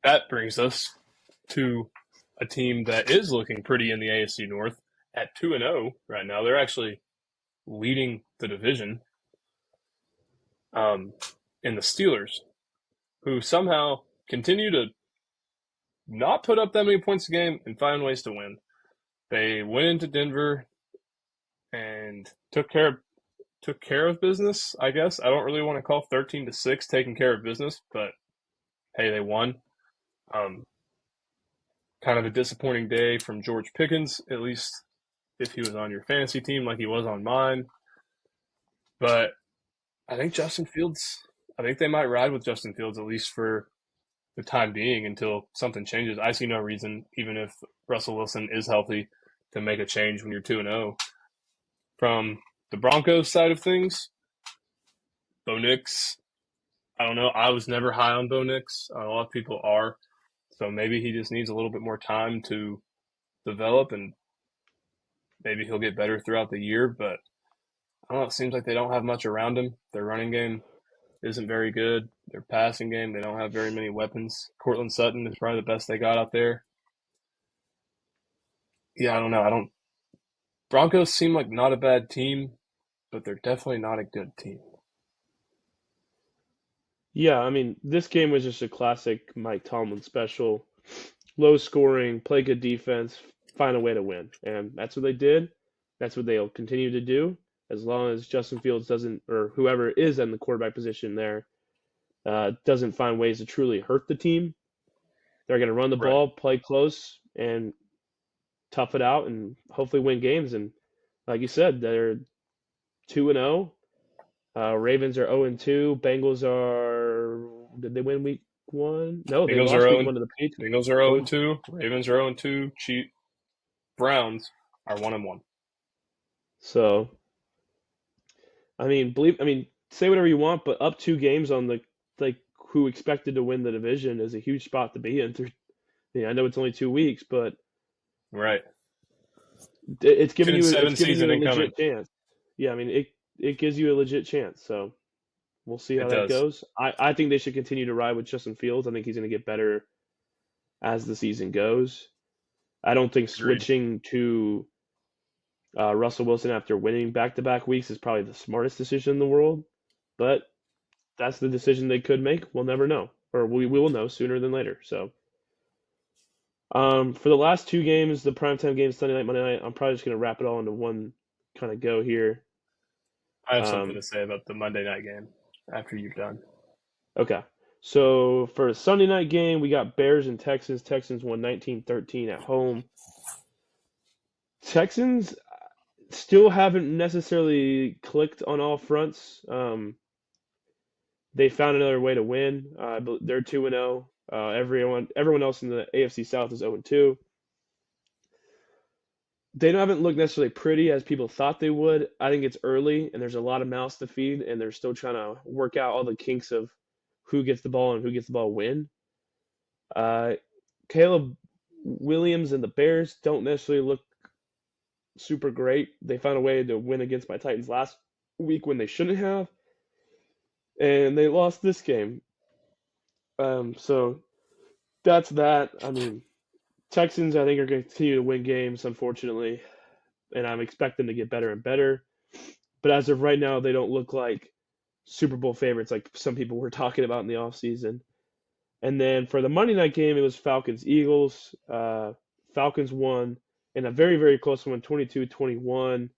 That brings us to a team that is looking pretty in the AFC North at 2-0 right now. They're actually leading the division um, in the Steelers, who somehow continue to not put up that many points a game and find ways to win. They went into Denver and took care of business. I guess I don't really want to call 13-6 taking care of business, but hey, they won. Um, Kind of a disappointing day from George Pickens, at least if he was on your fantasy team like he was on mine. But I think Justin Fields. I think they might ride with Justin Fields at least for the time being until something changes. I see no reason, even if Russell Wilson is healthy, to make a change when you're 2-0. From the Broncos side of things, Bo Nix, I don't know. I was never high on Bo Nix. A lot of people are. So maybe he just needs a little bit more time to develop and maybe he'll get better throughout the year. But I don't know. It seems like they don't have much around him. Their running game isn't very good. Their passing game, they don't have very many weapons. Cortland Sutton is probably the best they got out there. Yeah, I don't know. I don't. Broncos seem like not a bad team, but they're definitely not a good team. Yeah, I mean, this game was just a classic Mike Tomlin special. Low scoring, play good defense, find a way to win. And that's what they did. That's what they'll continue to do as long as Justin Fields doesn't, or whoever is in the quarterback position there, doesn't find ways to truly hurt the team. They're going to run the Right. ball, play close, and tough it out, and hopefully win games. And like you said, they're 2-0. Ravens are 0-2. Bengals are. Did they win week one? No, they Bengals are lost week 0 one to the Patriots. Bengals are Oh, 0-2. Ravens are 0-2. Browns are 1-1. so I mean, say whatever you want, but up 2 games on the like who expected to win the division is a huge spot to be in. I know it's only 2 weeks, but Right. it's Two giving and you seven it's giving you season a incoming. legit chance. Yeah, I mean it gives you a legit chance. So we'll see It how that does. goes. I think they should continue to ride with Justin Fields. I think he's going to get better as the season goes. I don't think Agreed. switching to Russell Wilson after winning back-to-back weeks is probably the smartest decision in the world, but that's the decision they could make. We'll never know, or we will know sooner than later. So, for the last 2 games, the primetime games, Sunday night, Monday night, I'm probably just gonna wrap it all into one kind of go here. I have something Um, to say about the Monday night game after you're done. okay. So for the Sunday night game, we got Bears and Texans. Texans won 19-13 at home. Texans still haven't necessarily clicked on all fronts. They found another way to win. They're 2-0. Everyone else in the AFC South is 0-2. They haven't looked necessarily pretty as people thought they would. I think it's early and there's a lot of mouths to feed, and they're still trying to work out all the kinks of who gets the ball and who gets the ball when. Uh, Caleb Williams and the Bears don't necessarily look super great. They found a way to win against my Titans last week when they shouldn't have, and they lost this game. So that's that. I mean, Texans, I think, are going to continue to win games, unfortunately, and I'm expecting them to get better and better. But as of right now, they don't look like Super Bowl favorites like some people were talking about in the offseason. And then for the Monday night game, it was Falcons Eagles. Falcons won in a very, very close one, 22-21.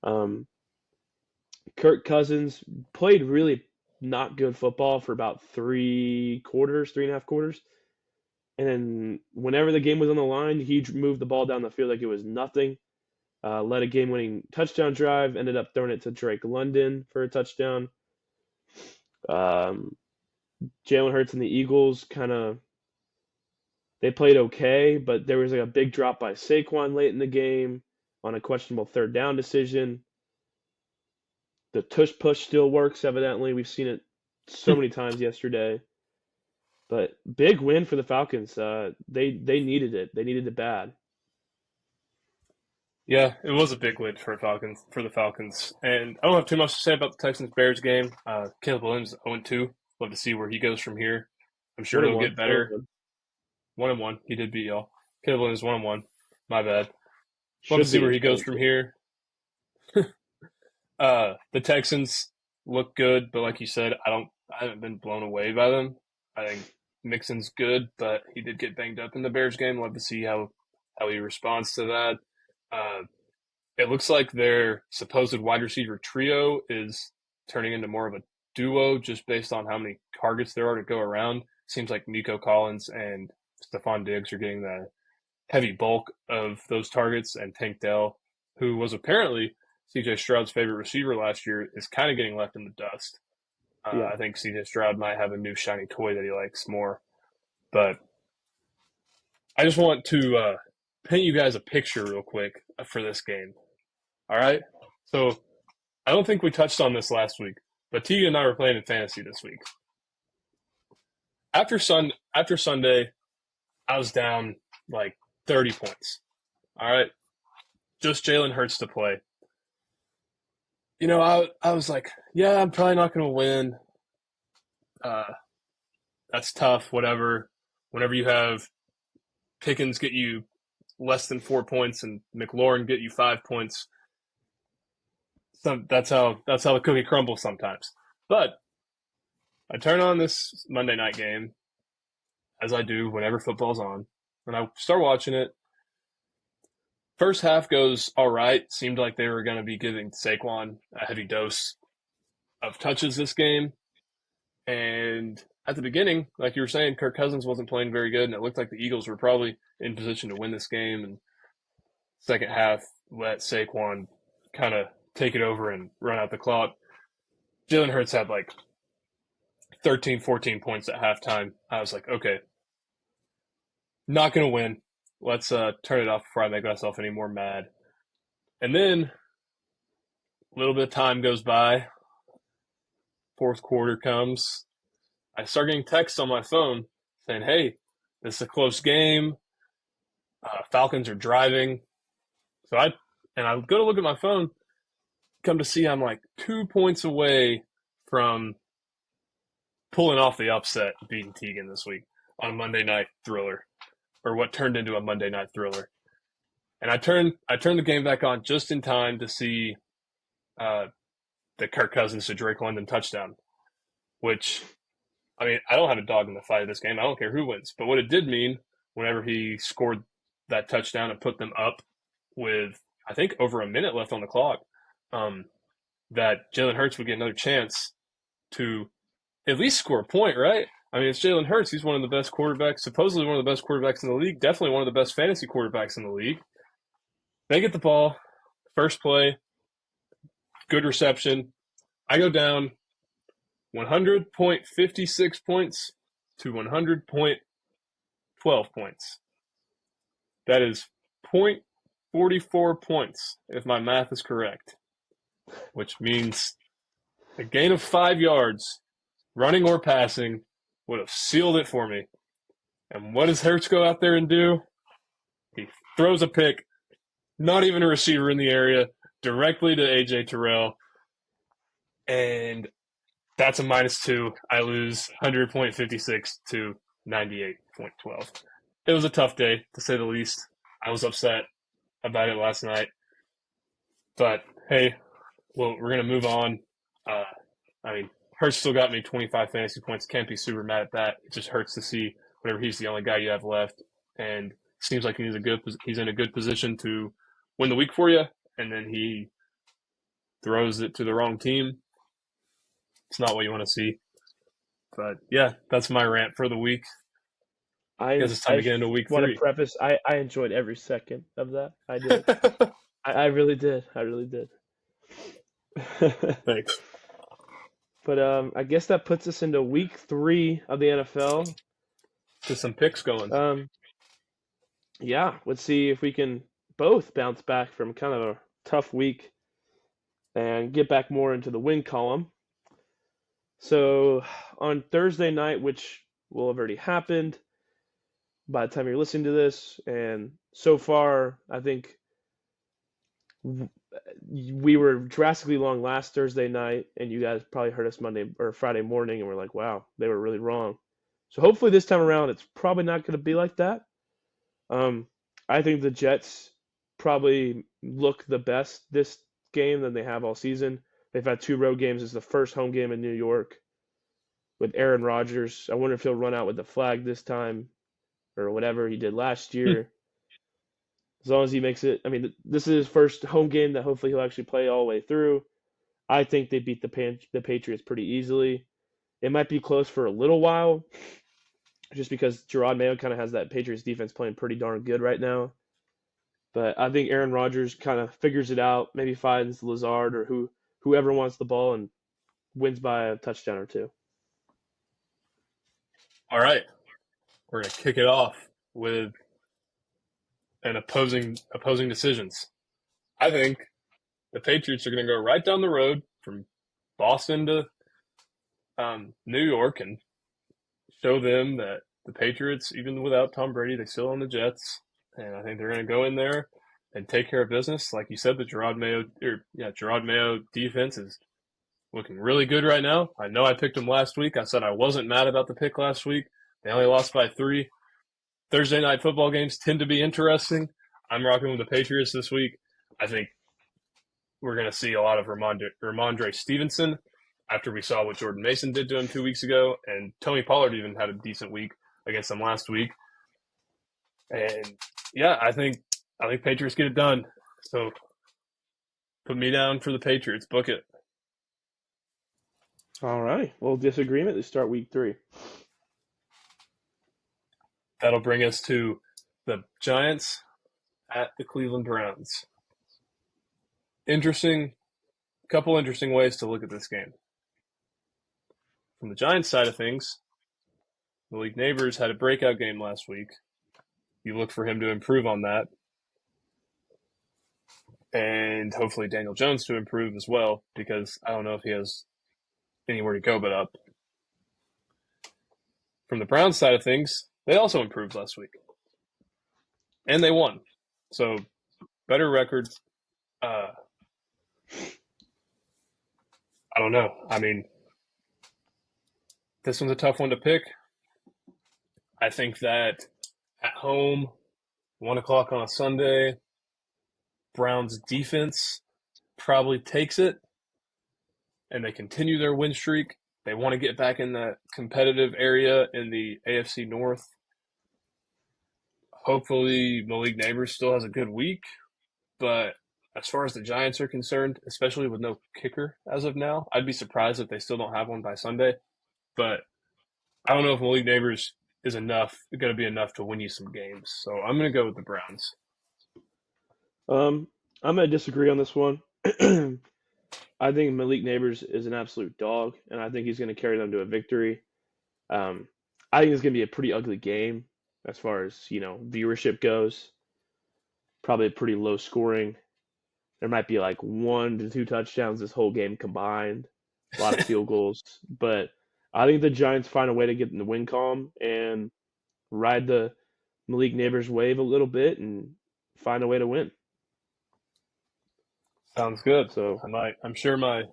Um, Kirk Cousins played really not good football for about 3 quarters, 3.5 quarters. And then whenever the game was on the line, he moved the ball down the field like it was nothing. Led a game-winning touchdown drive. Ended up throwing it to Drake London for a touchdown. Um, Jalen Hurts and the Eagles kind of they played okay, but there was like a big drop by Saquon late in the game on a questionable third down decision. The tush push still works, evidently. We've seen it so many times yesterday. But big win for the Falcons. They needed it. They needed it bad. Yeah, it was a big win for the Falcons. And I don't have too much to say about the Texans Bears game. Caleb Williams 0-2. Love to see where he goes from here. I'm sure One and he'll one. get One and better. one. 1-1. He did beat y'all. Caleb Williams 1-1. My bad. Love to Should see where be he goes from 0-2. here. The Texans look good, but like you said, I haven't been blown away by them. I think Mixon's good, but he did get banged up in the Bears game. Love to see how he responds to that. Uh, it looks like their supposed wide receiver trio is turning into more of a duo just based on how many targets there are to go around. Seems like Nico Collins and Stephon Diggs are getting the heavy bulk of those targets, and Tank Dell, who was apparently CJ Stroud's favorite receiver last year, is kind of getting left in the dust. Yeah. I think CJ Stroud might have a new shiny toy that he likes more. But I just want to paint you guys a picture real quick for this game. All right? So I don't think we touched on this last week, but Tegan and I were playing in fantasy this week. After Sunday, I was down like 30 points. All right? Just Jalen Hurts to play. I was like, yeah, I'm probably not going to win. Uh, that's tough, whatever. Whenever you have Pickens get you less than 4 points and McLaurin get you 5 points, that's how the cookie crumbles sometimes. But I turn on this Monday night game, as I do whenever football's on, and I start watching it. First half goes all right. Seemed like they were going to be giving Saquon a heavy dose of touches this game. And at the beginning, like you were saying, Kirk Cousins wasn't playing very good, and it looked like the Eagles were probably in position to win this game. And second half, let Saquon kind of take it over and run out the clock. Jalen Hurts had like 13, 14 points at halftime. I was like, okay, not going to win. Let's turn it off before I make myself any more mad. And then a little bit of time goes by. Fourth quarter comes. I start getting texts on my phone saying, hey, this is a close game. Falcons are driving. I go to look at my phone, come to see I'm like 2 points away from pulling off the upset, beating Tegan this week on a Monday night thriller, or what turned into a Monday night thriller. And I turned the game back on just in time to see the Kirk Cousins to Drake London touchdown, which, I mean, I don't have a dog in the fight of this game. I don't care who wins. But what it did mean, whenever he scored that touchdown and put them up with, I think, over a minute left on the clock, um, that Jalen Hurts would get another chance to at least score a point, right? I mean, it's Jalen Hurts. He's one of the best quarterbacks, supposedly one of the best quarterbacks in the league, definitely one of the best fantasy quarterbacks in the league. They get the ball, first play, good reception. I go down 100.56 points to 100.12 points. That is 0.44 points, if my math is correct, which means a gain of 5 yards, running or passing, would have sealed it for me. And what does Hurts go out there and do? He throws a pick, not even a receiver in the area, directly to A.J. Terrell. And that's a -2. I lose 100.56 to 98.12. It was a tough day, to say the least. I was upset about it last night. But hey, well, we're going to move on. Uh, I mean, Hurts still got me 25 fantasy points. Can't be super mad at that. It just hurts to see whenever he's the only guy you have left, and seems like he's in a good position to win the week for you, and then he throws it to the wrong team. It's not what you want to see. But yeah, that's my rant for the week. I I guess it's time I to get into week want to three. preface. I enjoyed every second of that. I did. I really did. I really did. Thanks. But I guess that puts us into week 3 of the NFL. Get some picks going. Yeah, let's see if we can both bounce back from kind of a tough week and get back more into the win column. So on Thursday night, which will have already happened by the time you're listening to this, and so far, I think We were drastically long last Thursday night, and you guys probably heard us Monday or Friday morning, and we're like, wow, they were really wrong. So hopefully this time around, it's probably not going to be like that. Um, I think the Jets probably look the best this game than they have all season. They've had two road games. It's the first home game in New York with Aaron Rodgers. I wonder if he'll run out with the flag this time or whatever he did last year. As long as he makes it, I mean, this is his first home game that hopefully he'll actually play all the way through. I think they beat the Patriots pretty easily. It might be close for a little while, just because Gerard Mayo kind of has that Patriots defense playing pretty darn good right now. But I think Aaron Rodgers kind of figures it out, maybe finds Lazard or whoever wants the ball and wins by a touchdown or two. All right, we're gonna kick it off with an opposing decisions. I think the Patriots are gonna go right down the road from Boston to New York and show them that the Patriots, even without Tom Brady, they still own the Jets, and I think they're going to go in there and take care of business. Like you said, the Gerard Mayo defense is looking really good right now. I know I picked them last week. I said I wasn't mad about the pick last week. They only lost by 3. Thursday night football games tend to be interesting. I'm rocking with the Patriots this week. I think we're going to see a lot of Ramondre Stevenson after we saw what Jordan Mason did to him 2 weeks ago, and Tony Pollard even had a decent week against them last week. And yeah, I think Patriots get it done. So put me down for the Patriots. Book it. All right. Well, disagreement. Let's start week 3. That'll bring us to the Giants at the Cleveland Browns. Couple interesting ways to look at this game. From the Giants side of things, Malik Neighbors had a breakout game last week. You look for him to improve on that. And hopefully Daniel Jones to improve as well, because I don't know if he has anywhere to go but up. From the Browns side of things, they also improved last week. And they won. So better record. I don't know. I mean, this one's a tough one to pick. I think that at home, 1 o'clock on a Sunday, Browns defense probably takes it, and they continue their win streak. They want to get back in that competitive area in the AFC North. Hopefully, Malik Neighbors still has a good week, but as far as the Giants are concerned, especially with no kicker as of now, I'd be surprised if they still don't have one by Sunday. But I don't know if Malik Neighbors is going to be enough to win you some games. So I'm going to go with the Browns. I'm going to disagree on this one. I think Malik Neighbors is an absolute dog, and I think he's going to carry them to a victory. I think it's going to be a pretty ugly game as far as, viewership goes. Probably pretty low scoring. There might be like 1 to 2 touchdowns this whole game combined. A lot of field goals. But I think the Giants find a way to get in the win column and ride the Malik Neighbors wave a little bit and find a way to win. Sounds good. So I'm sure my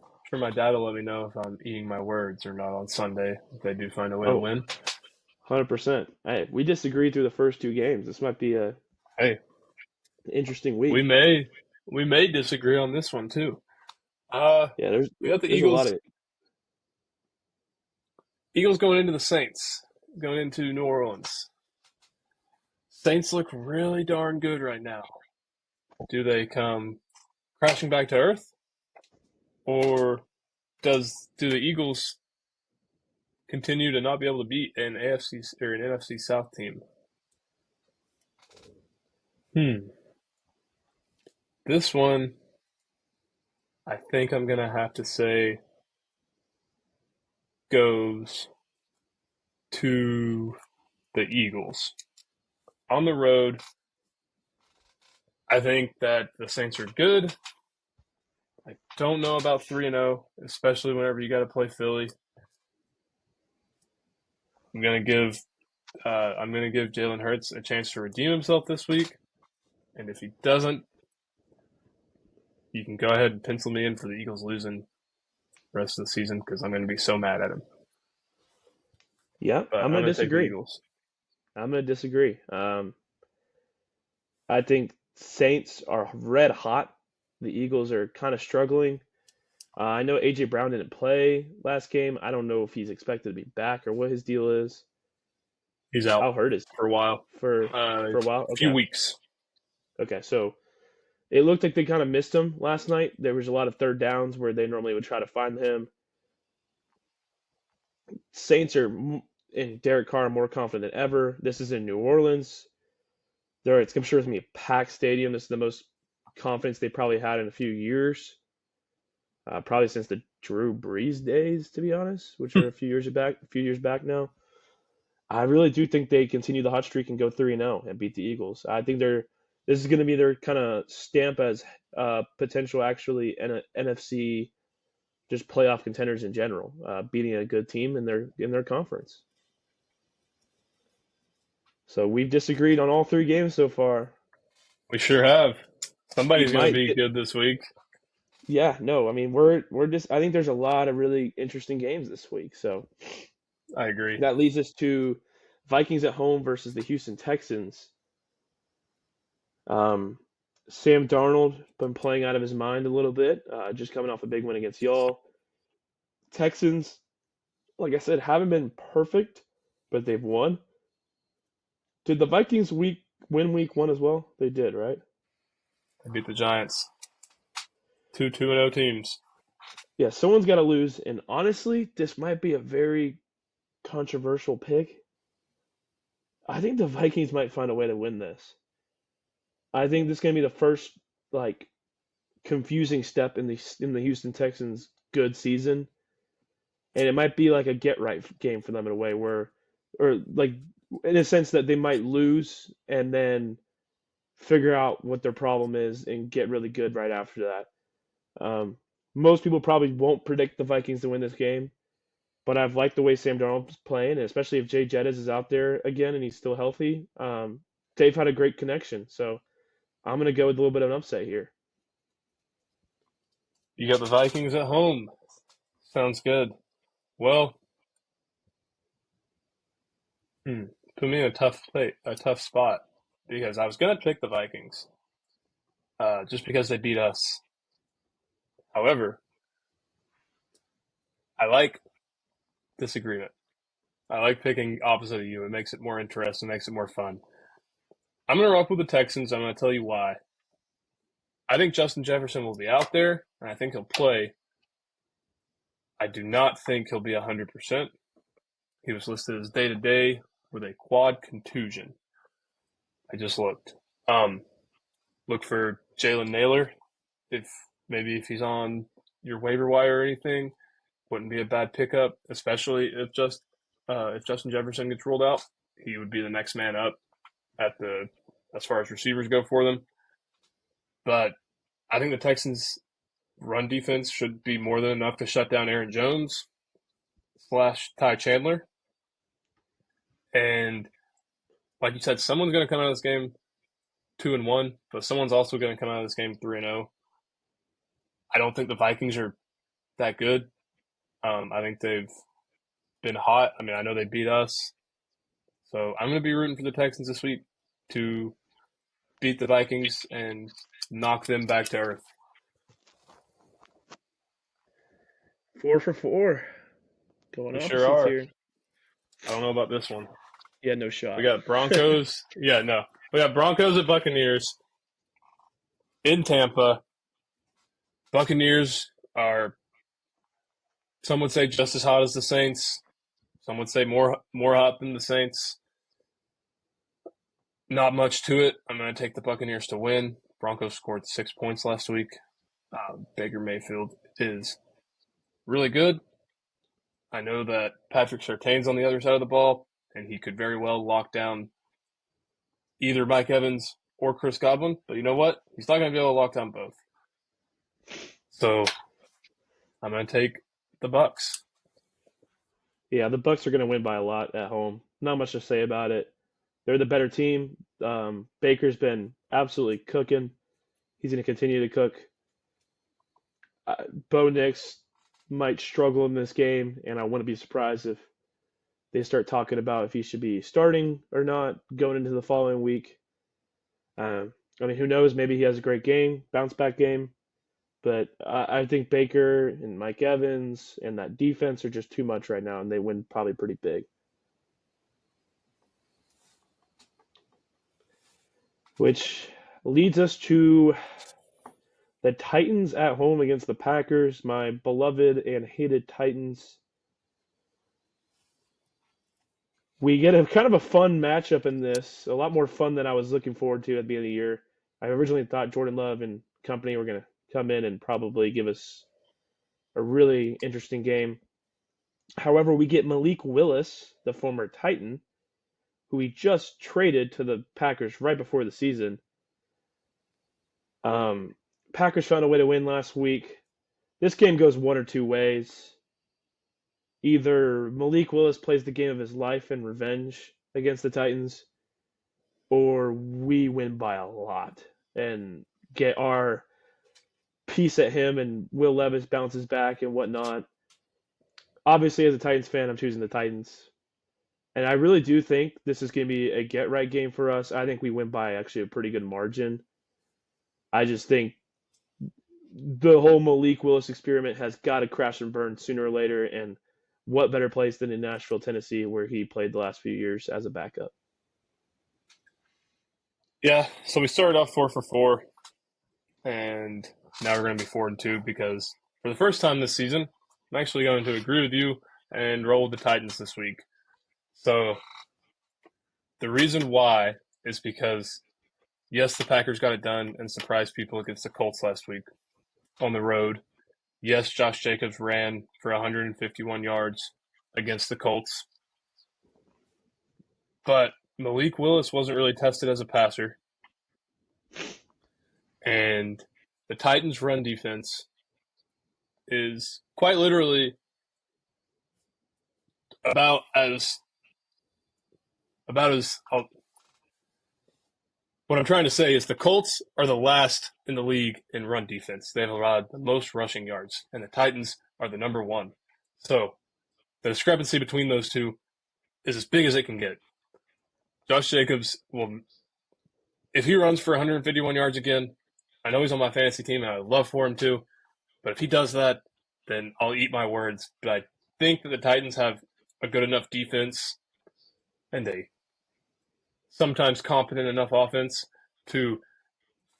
dad will let me know if I'm eating my words or not on Sunday if they do find a way to win. 100%. Hey, we disagreed through the first 2 games. This might be a interesting week. We may disagree on this one too. Yeah, we got the there's Eagles. A lot of Eagles going into the Saints, going into New Orleans. Saints look really darn good right now. Do they come crashing back to earth, or do the Eagles continue to not be able to beat an AFC or an NFC South team? This one, I think I'm gonna have to say, goes to the Eagles. On the road, I think that the Saints are good. I don't know about 3-0, especially whenever you got to play Philly. I'm gonna give Jalen Hurts a chance to redeem himself this week, and if he doesn't, you can go ahead and pencil me in for the Eagles losing the rest of the season because I'm going to be so mad at him. Yeah, But I'm I'm gonna going to take the disagree. Eagles. I'm gonna disagree. I think Saints are red hot. The Eagles are kind of struggling. I know AJ Brown didn't play last game. I don't know if he's expected to be back or what his deal is. He's out How hurt is for a while, for a for a while? few Okay. weeks. Okay. So it looked like they kind of missed him last night. There was a lot of third downs where they normally would try to find him. Saints are in Derek Carr more confident than ever. This is in New Orleans. I'm sure it's gonna be a packed stadium. This is the most confidence they probably had in a few years. Probably since the Drew Brees days, to be honest, which are a few years back now. I really do think they continue the hot streak and go 3-0 and beat the Eagles. I think this is going to be their kind of stamp as potential actually NFC just playoff contenders in general, beating a good team in their conference. So we've disagreed on all three games so far. We sure have. We Somebody's going to might be get, good this week. yeah, no, I mean we're just I think there's a lot of really interesting games this week. So I agree. that leads us to Vikings at home versus the Houston Texans. Um, Sam Darnold been playing out of his mind a little bit, just coming off a big win against y'all. Texans, like I said, haven't been perfect, but they've won. Did the Vikings win week one as well? They did, right? They beat the Giants. Two 2-0 teams. Yeah, someone's got to lose, and honestly, this might be a very controversial pick. I think the Vikings might find a way to win this. I think this is gonna be the first like confusing step in the Houston Texans' good season, and it might be like a get right game for them in a way where, or like in a sense that they might lose and then figure out what their problem is and get really good right after that. Most people probably won't predict the Vikings to win this game, but I've liked the way Sam Darnold's playing, and especially if Jay Jettis is out there again and he's still healthy. They've had a great connection, so I'm gonna go with a little bit of an upset here. You got the Vikings at home. Sounds good. Well, put me in a tough spot because I was gonna pick the Vikings, just because they beat us. However, I like disagreement. I like picking opposite of you. It makes it more interesting, makes it more fun. I'm gonna rock with the Texans. I'm gonna tell you why. I think Justin Jefferson will be out there, and I think he'll play. I do not think he'll be 100%. He was listed as day to day with a quad contusion. I just looked. Look for Jalen Naylor. If he's on your waiver wire or anything, wouldn't be a bad pickup, especially if Justin Jefferson gets ruled out. He would be the next man up at the as far as receivers go for them. But I think the Texans' run defense should be more than enough to shut down Aaron Jones / Ty Chandler. And like you said, someone's going to come out of this game 2-1, but someone's also going to come out of this game 3-0. I don't think the Vikings are that good. I think they've been hot. I mean, I know they beat us, so I'm going to be rooting for the Texans this week to beat the Vikings and knock them back to earth. 4 for 4, going We sure opposites are. here. I don't know about this one. Yeah, no We shot. got Broncos. Yeah, no. We got Broncos at Buccaneers in Tampa. Buccaneers are, some would say, just as hot as the Saints. Some would say more hot than the Saints. Not much to it. I'm going to take the Buccaneers to win. Broncos scored 6 points last week. Baker Mayfield is really good. I know that Patrick Surtain's on the other side of the ball, and he could very well lock down either Mike Evans or Chris Godwin. But you know what? He's not going to be able to lock down both. So I'm going to take the Bucks. Yeah, the Bucks are going to win by a lot at home. Not much to say about it. They're the better team. Baker's been absolutely cooking. He's going to continue to cook. Bo Nix might struggle in this game, and I wouldn't be surprised if they start talking about if he should be starting or not going into the following week. I mean, who knows? Maybe he has a great game, bounce back game. But I think Baker and Mike Evans and that defense are just too much right now, and they win probably pretty big. Which leads us to the Titans at home against the Packers, my beloved and hated Titans. We get a kind of a fun matchup in this, a lot more fun than I was looking forward to at the beginning of the year. I originally thought Jordan Love and company were going to come in and probably give us a really interesting game. However, we get Malik Willis, the former Titan, who we just traded to the Packers right before the season. Um, Packers found a way to win last week. This game goes one or two ways. Either Malik Willis plays the game of his life in revenge against the Titans, or we win by a lot and get our piece at him and Will Levis bounces back and whatnot. Obviously, as a Titans fan, I'm choosing the Titans. And I really do think this is going to be a get right game for us. I think we win by actually a pretty good margin. I just think the whole Malik Willis experiment has got to crash and burn sooner or later. And what better place than in Nashville, Tennessee, where he played the last few years as a backup? Yeah, so we started off 4 for 4, and now we're going to be 4-2 because for the first time this season, I'm actually going to agree with you and roll with the Titans this week. So the reason why is because, yes, the Packers got it done and surprised people against the Colts last week on the road. Yes, Josh Jacobs ran for 151 yards against the Colts. But Malik Willis wasn't really tested as a passer. And the Titans' run defense is quite literally about as what I'm trying to say is the Colts are the last in the league in run defense. They have allowed the most rushing yards, and the Titans are the number one. So the discrepancy between those two is as big as it can get. Josh Jacobs will, if he runs for 151 yards again, I know he's on my fantasy team, and I would love for him to. But if he does that, then I'll eat my words. But I think that the Titans have a good enough defense and a sometimes competent enough offense to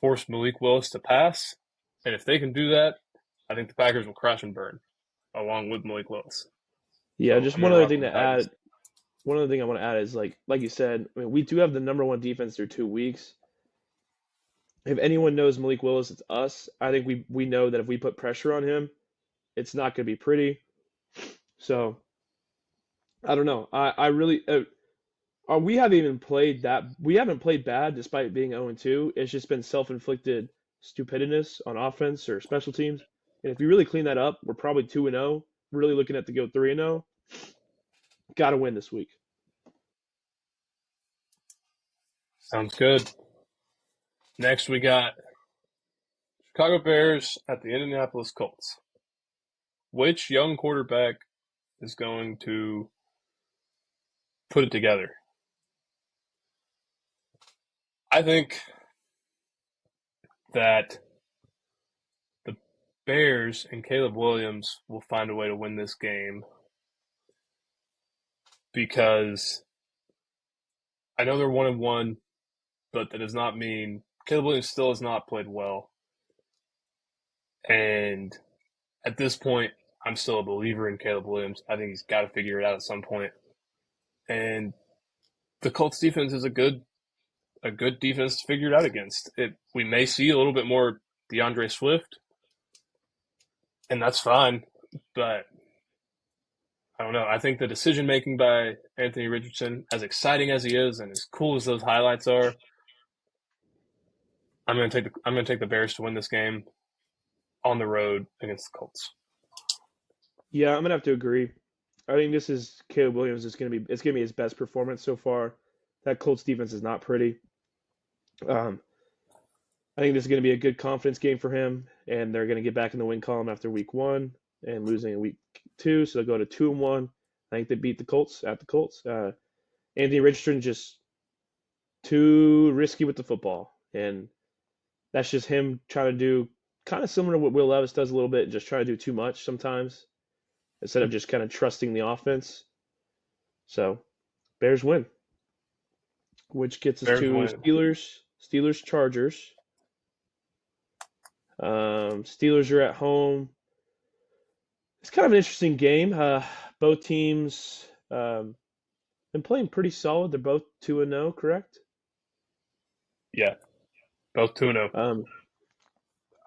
force Malik Willis to pass. And if they can do that, I think the Packers will crash and burn along with Malik Willis. Yeah, So just I'm one going to other rock thing with the to Titans. add. One other thing I want to add is like you said, I mean, we do have the number one defense through 2 weeks. If anyone knows Malik Willis, it's us. I think we know that if we put pressure on him, it's not going to be pretty. So I don't know. I really we haven't even played that. We haven't played bad despite being 0-2. It's just been self-inflicted stupidness on offense or special teams. And if we really clean that up, we're probably 2-0. Really looking at to go 3-0. Got to win this week. Sounds good. Next, we got Chicago Bears at the Indianapolis Colts. Which young quarterback is going to put it together? I think that the Bears and Caleb Williams will find a way to win this game because I know they're 1-1, but that does not mean Caleb Williams still has not played well. And at this point, I'm still a believer in Caleb Williams. I think he's got to figure it out at some point. And the Colts defense is a good defense to figure it out against. We may see a little bit more DeAndre Swift, and that's fine. But I don't know. I think the decision making by Anthony Richardson, as exciting as he is and as cool as those highlights are, I'm going to take the Bears to win this game on the road against the Colts. Yeah, I'm gonna have to agree. I think this is Caleb Williams is gonna be his best performance so far. That Colts defense is not pretty. Um, I think this is going to be a good confidence game for him, and they're going to get back in the win column after week one and losing in week two, so they'll go to 2-1. I think they beat the Colts at the Colts. Anthony Richardson just too risky with the football, and that's just him trying to do kind of similar to what Will Levis does a little bit, just try to do too much sometimes instead of just kind of trusting the offense. So Bears win, which gets us Bears to win. Steelers Chargers. Steelers are at home. It's kind of an interesting game. Both teams been playing pretty solid. They're both 2-0, correct? Yeah, both 2-0. Um,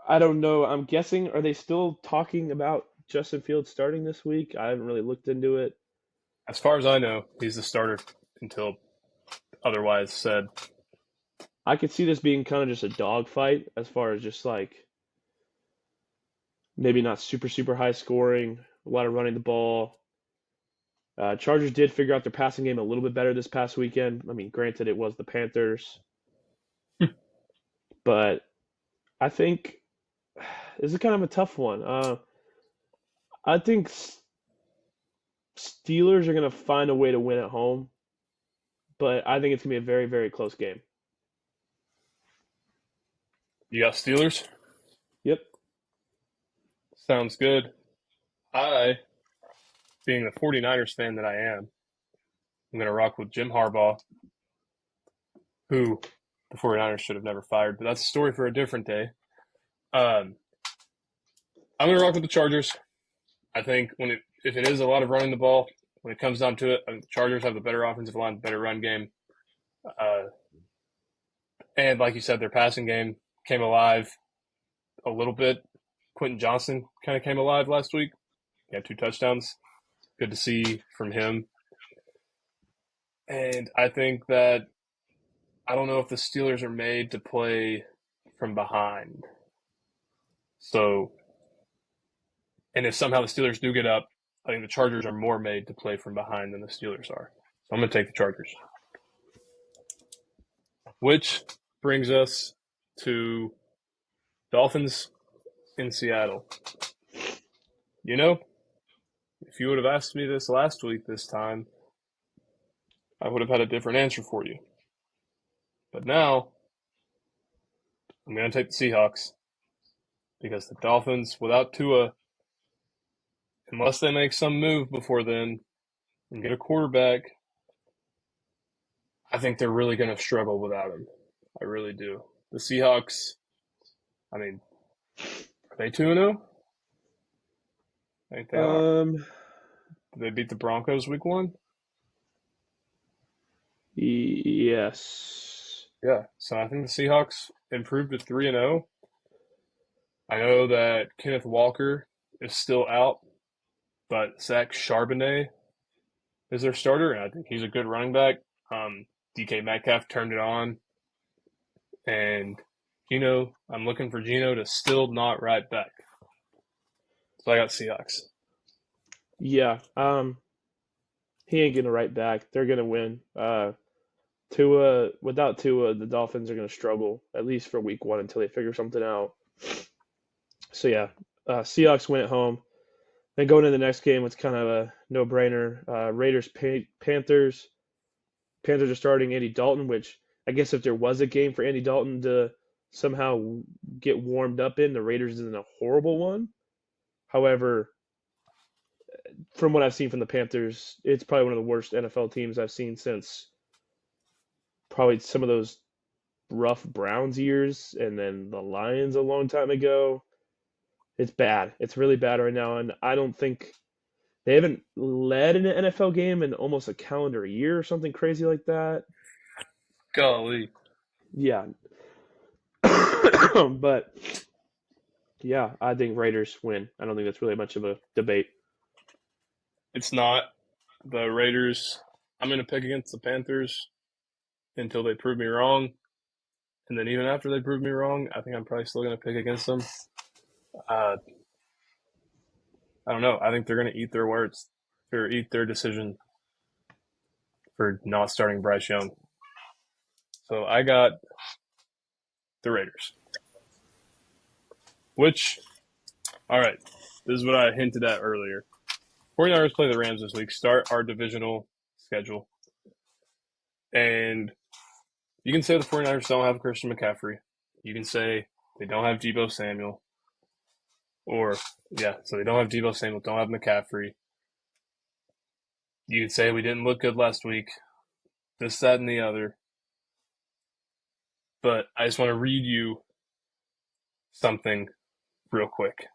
I don't know. I'm guessing, are they still talking about Justin Fields starting this week? I haven't really looked into it. As far as I know, he's the starter until otherwise said. I could see this being kind of just a dogfight as far as just like maybe not super high scoring, a lot of running the ball. Chargers did figure out their passing game a little bit better this past weekend. I mean, granted, it was the Panthers, but I think this is kind of a tough one. I think Steelers are going to find a way to win at home, but I think it's going to be a very close game. You got Steelers? Yep. Sounds good. I, being the 49ers fan that I am, I'm going to rock with Jim Harbaugh, who the 49ers should have never fired, but that's a story for a different day. Um, I'm going to rock with the Chargers. I think if it is a lot of running the ball, when it comes down to it, I think the Chargers have the better offensive line, better run game. Uh, and like you said, their passing game came alive a little bit. Quentin Johnson kind of came alive last week. He had 2 touchdowns. Good to see from him. And I think that I don't know if the Steelers are made to play from behind. So, and if somehow the Steelers do get up, I think the Chargers are more made to play from behind than the Steelers are. So I'm going to take the Chargers. Which brings us to Dolphins in Seattle. You know, if you would have asked me this last week this time, I would have had a different answer for you. But now, I'm going to take the Seahawks because the Dolphins, without Tua, unless they make some move before then and get a quarterback, I think they're really going to struggle without him. I really do. The Seahawks, I mean, are they 2-0? I think they are. Um, Did they beat the Broncos week 1? yes. Yeah. So I think the Seahawks improved to 3-0. I know that Kenneth Walker is still out, but Zach Charbonnet is their starter, and I think he's a good running back. DK Metcalf turned it on, and I'm looking for Gino to still not right back. So I got Seahawks. Yeah. He ain't getting right back. They're gonna win. Tua, without Tua, the Dolphins are gonna struggle at least for week one until they figure something out. So yeah, Seahawks win at home. Then going into the next game, it's kind of a no-brainer. Raiders, Panthers. Panthers are starting Andy Dalton, which I guess if there was a game for Andy Dalton to somehow get warmed up in, the Raiders isn't a horrible one. However, from what I've seen from the Panthers, it's probably one of the worst NFL teams I've seen since probably some of those rough Browns years and then the Lions a long time ago. It's bad. It's really bad right now, and I don't think they haven't led in an NFL game in almost a calendar year or something crazy like that. Golly. Yeah, but yeah, I think Raiders win. I don't think that's really much of a debate. It's not. The Raiders, I'm going to pick against the Panthers until they prove me wrong. And then even after they prove me wrong, I think I'm probably still going to pick against them. Uh, I don't know. I think they're going to eat their words or eat their decision for not starting Bryce Young. So I got the Raiders. Which, all right, this is what I hinted at earlier. 49ers play the Rams this week, start our divisional schedule. And you can say the 49ers don't have Christian McCaffrey. You can say they don't have Deebo Samuel. So they don't have Deebo Samuel, don't have McCaffrey. You can say we didn't look good last week, this, that, and the other. But I just want to read you something real quick.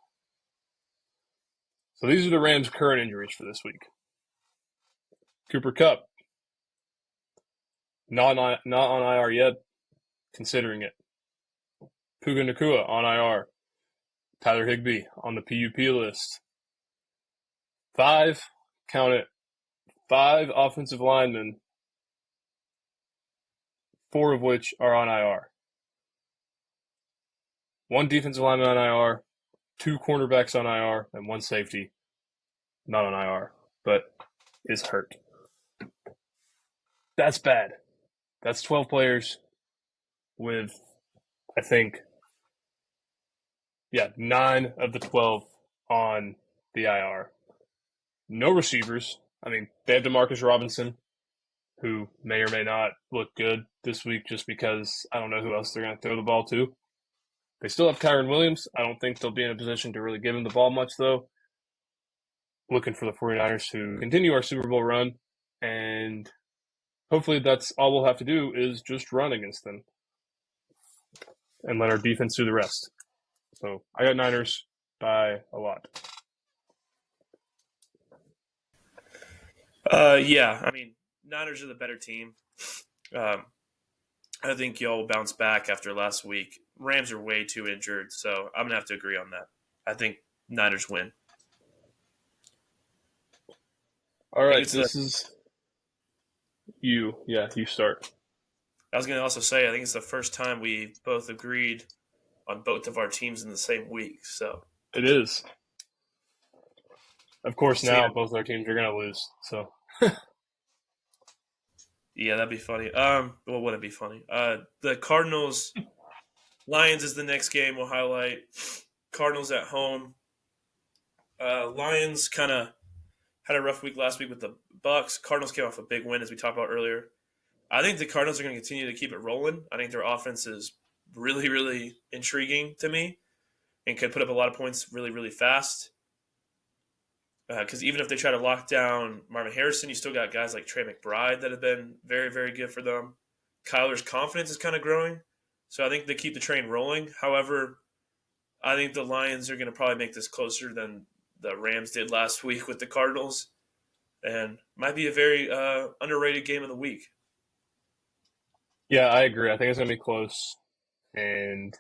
So these are the Rams' current injuries for this week. Cooper Kupp, not on IR yet, considering it. Puka Nacua on IR. Tyler Higbee on the PUP list. Count it, 5 offensive linemen, 4 of which are on IR. 1 defensive lineman on IR, 2 cornerbacks on IR, and 1 safety not on IR, but is hurt. That's bad. That's 12 players with, I think, 9 of the 12 on the IR. No receivers. I mean, they have Demarcus Robinson, who may or may not look good this week just because I don't know who else they're going to throw the ball to. They still have Kyron Williams. I don't think they'll be in a position to really give him the ball much, though. Looking for the 49ers to continue our Super Bowl run, and hopefully that's all we'll have to do is just run against them and let our defense do the rest. So I got Niners by a lot. Yeah, I mean, Niners are the better team. Um, I think y'all will bounce back after last week. Rams are way too injured, so I'm gonna have to agree on that. I think Niners win. All I think right, it's the. this is you. Yeah, you start. I was gonna also say I think it's the first time we both agreed on both of our teams in the same week. So It is. Of course, yeah, now both our teams are going to lose. So yeah, that'd be funny. Well, wouldn't it be funny? The Cardinals Lions is the next game we'll highlight. Cardinals at home. Lions kind of had a rough week last week with the Bucks. Cardinals came off a big win, as we talked about earlier. I think the Cardinals are going to continue to keep it rolling. I think their offense is really, really intriguing to me and could put up a lot of points really, really fast. Because even if they try to lock down Marvin Harrison, you still got guys like Trey McBride that have been very, very good for them. Kyler's confidence is kind of growing. So I think they keep the train rolling. However, I think the Lions are going to probably make this closer than the Rams did last week with the Cardinals. And might be a very underrated game of the week. yeah, I agree. I think it's going to be close. And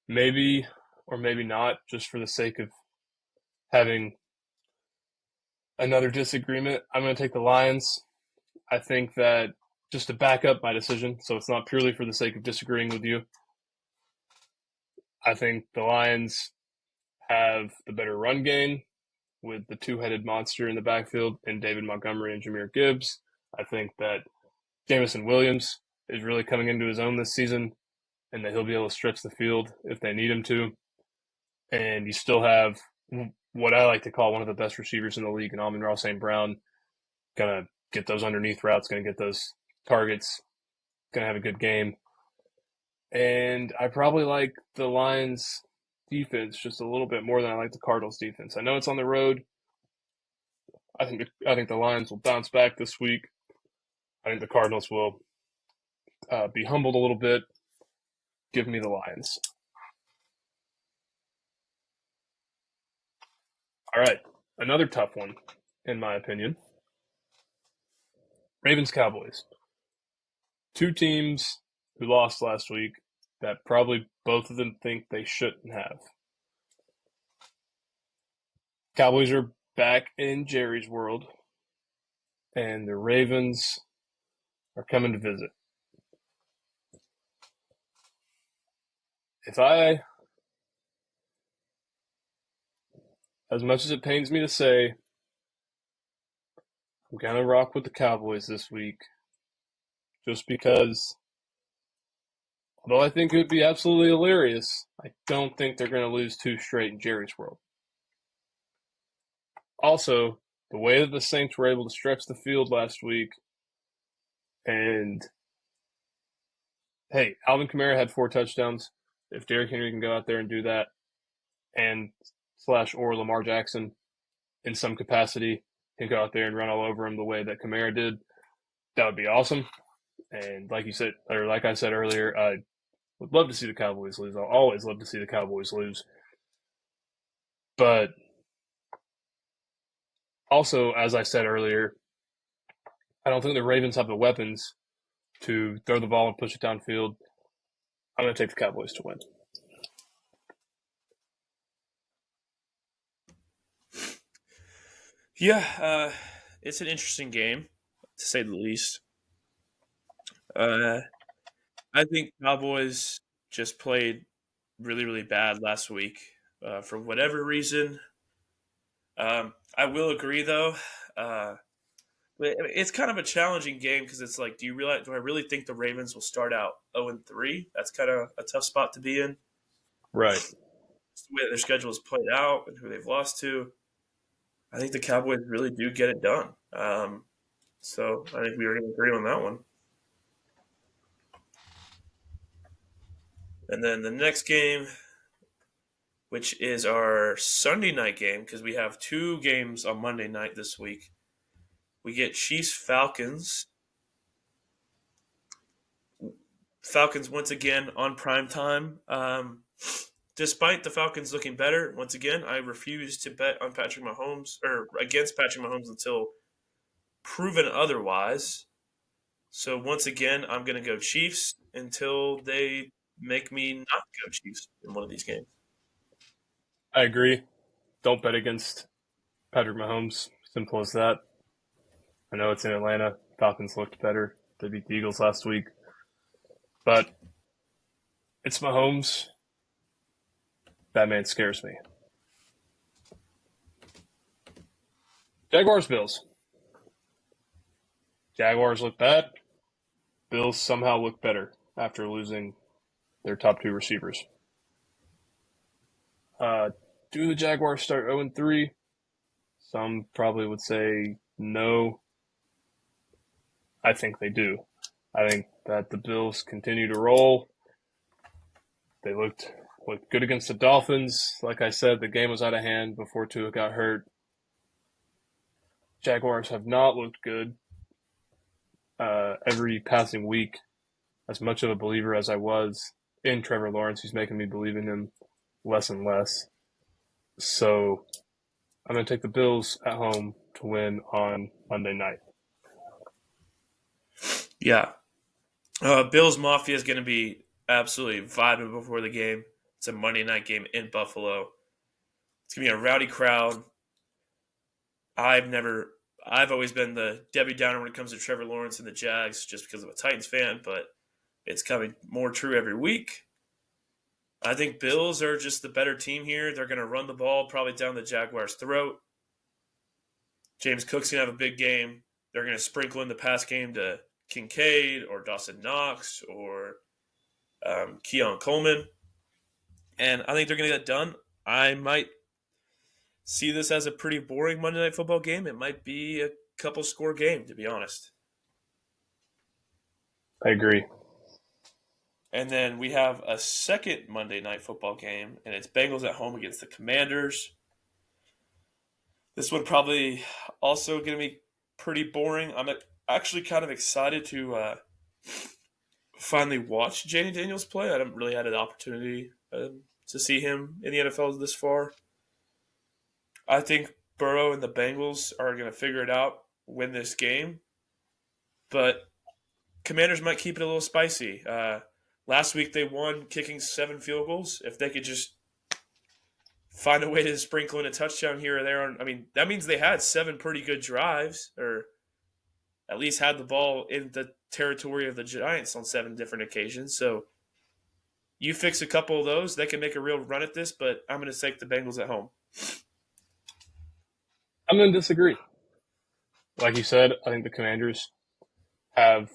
maybe or maybe not, just for the sake of having another disagreement, I'm going to take the Lions. I think that just to back up my decision, so it's not purely for the sake of disagreeing with you, I think the Lions have the better run game with the 2-headed monster in the backfield in David Montgomery and Jahmyr Gibbs. I think that Jameson Williams is really coming into his own this season and that he'll be able to stretch the field if they need him to. And you still have what I like to call one of the best receivers in the league, and Amon-Ra St. Brown, going to get those underneath routes, going to get those targets, going to have a good game. And I probably like the Lions defense just a little bit more than I like the Cardinals defense. I know it's on the road. I think the Lions will bounce back this week. I think the Cardinals will be humbled a little bit. Give me the Lions. All right, another tough one, in my opinion. Ravens-Cowboys. 2 teams who lost last week that probably both of them think they shouldn't have. Cowboys are back in Jerry's world, and the Ravens are coming to visit. As much as it pains me to say, I'm going to rock with the Cowboys this week just because Although I think it would be absolutely hilarious, I don't think they're going to lose two straight in Jerry's world. Also, the way that the Saints were able to stretch the field last week, and hey, Alvin Kamara had 4 touchdowns. If Derrick Henry can go out there and do that, and slash or Lamar Jackson in some capacity can go out there and run all over him the way that Kamara did, that would be awesome. And like you said, or like I said earlier, I would love to see the Cowboys lose. I'll always love to see the Cowboys lose. But also, as I said earlier, I don't think the Ravens have the weapons to throw the ball and push it downfield. I'm going to take the Cowboys to win. Yeah, it's an interesting game, to say the least. Uh, I think Cowboys just played really, really bad last week for whatever reason. I will agree, though. It's kind of a challenging game because it's like, do I really think the Ravens will start out 0-3? That's kind of a tough spot to be in. Right. It's the way their schedule is played out and who they've lost to. I think the Cowboys really do get it done. So I think we are going to agree on that one. And then the next game, which is our Sunday night game, because we have 2 games on Monday night this week. We get Chiefs Falcons. Falcons once again on prime time. Despite the Falcons looking better, once again, I refuse to bet on Patrick Mahomes or against Patrick Mahomes until proven otherwise. So once again, I'm going to go Chiefs until they make me not go Chiefs in one of these games. I agree. Don't bet against Patrick Mahomes. Simple as that. I know it's in Atlanta. Falcons looked better. They beat the Eagles last week. But it's Mahomes. That man scares me. Jaguars, Bills. Jaguars look bad. Bills somehow look better after losing their top 2 receivers. Do the Jaguars start 0-3? Some probably would say no. I think they do. I think that the Bills continue to roll. They looked good against the Dolphins. Like I said, the game was out of hand before Tua got hurt. Jaguars have not looked good every passing week. As much of a believer as I was in Trevor Lawrence, he's making me believe in him less and less. So I'm going to take the Bills at home to win on Monday night. Yeah. Bills Mafia is going to be absolutely vibing before the game. It's a Monday night game in Buffalo. It's going to be a rowdy crowd. I've always been the Debbie Downer when it comes to Trevor Lawrence and the Jags just because I'm a Titans fan, but it's coming more true every week. I think Bills are just the better team here. They're going to run the ball probably down the Jaguars' throat. James Cook's going to have a big game. They're going to sprinkle in the pass game to Kincaid or Dawson Knox or Keon Coleman. And I think they're going to get done. I might see this as a pretty boring Monday Night Football game. It might be a couple score game, to be honest. I agree. And then we have a second Monday Night Football game, and it's Bengals at home against the Commanders. This one probably also going to be pretty boring. I'm actually kind of excited to finally watch Janie Daniels play. I haven't really had an opportunity to see him in the NFL this far. I think Burrow and the Bengals are going to figure it out, win this game. But Commanders might keep it a little spicy. Last week they won kicking 7 field goals. If they could just find a way to sprinkle in a touchdown here or there. That means they had 7 pretty good drives, or at least had the ball in the territory of the Giants on 7 different occasions. So you fix a couple of those, they can make a real run at this, but I'm going to take the Bengals at home. I'm going to disagree. Like you said, I think the Commanders have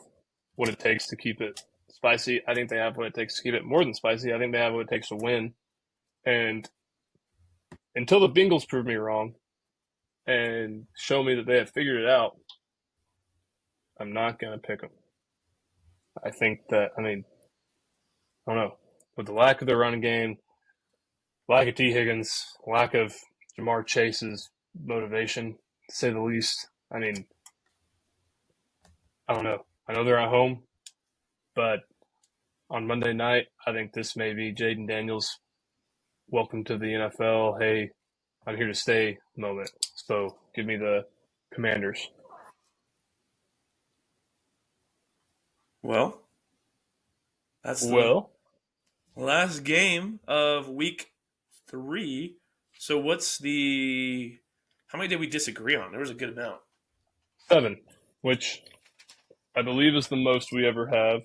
what it takes to keep it spicy. I think they have what it takes to keep it more than spicy. I think they have what it takes to win. And until the Bengals prove me wrong and show me that they have figured it out, I'm not going to pick them. I think that, I don't know. With the lack of their running game, lack of T. Higgins, lack of Jamar Chase's motivation, to say the least, I don't know. I know they're at home, but on Monday night, I think this may be Jaden Daniels' welcome to the NFL. Hey, I'm here to stay moment. So give me the Commanders. Well, that's the Well, last game of week 3. So what's the how many did we disagree on? There was a good amount. 7, which I believe is the most we ever have.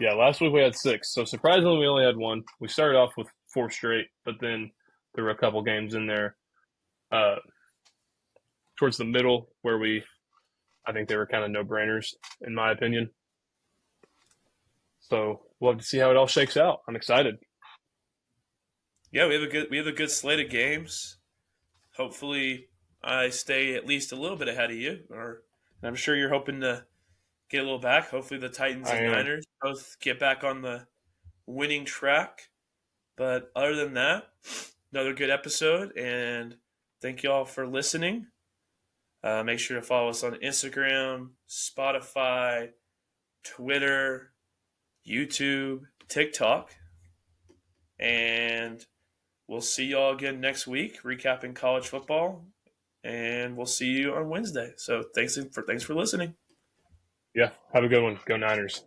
Yeah, last week we had 6. So surprisingly, we only had 1. We started off with 4 straight, but then there were a couple games in there towards the middle where I think they were kind of no-brainers, in my opinion. So we'll have to see how it all shakes out. I'm excited. Yeah, we have a good slate of games. Hopefully, I stay at least a little bit ahead of you, and I'm sure you're hoping to get a little back. Hopefully, the Titans I and am. Niners both get back on the winning track. But other than that, another good episode, and thank you all for listening. Make sure to follow us on Instagram, Spotify, Twitter, YouTube, TikTok, and we'll see y'all again next week, recapping college football, and we'll see you on Wednesday. So thanks for listening. Yeah, have a good one. Go Niners.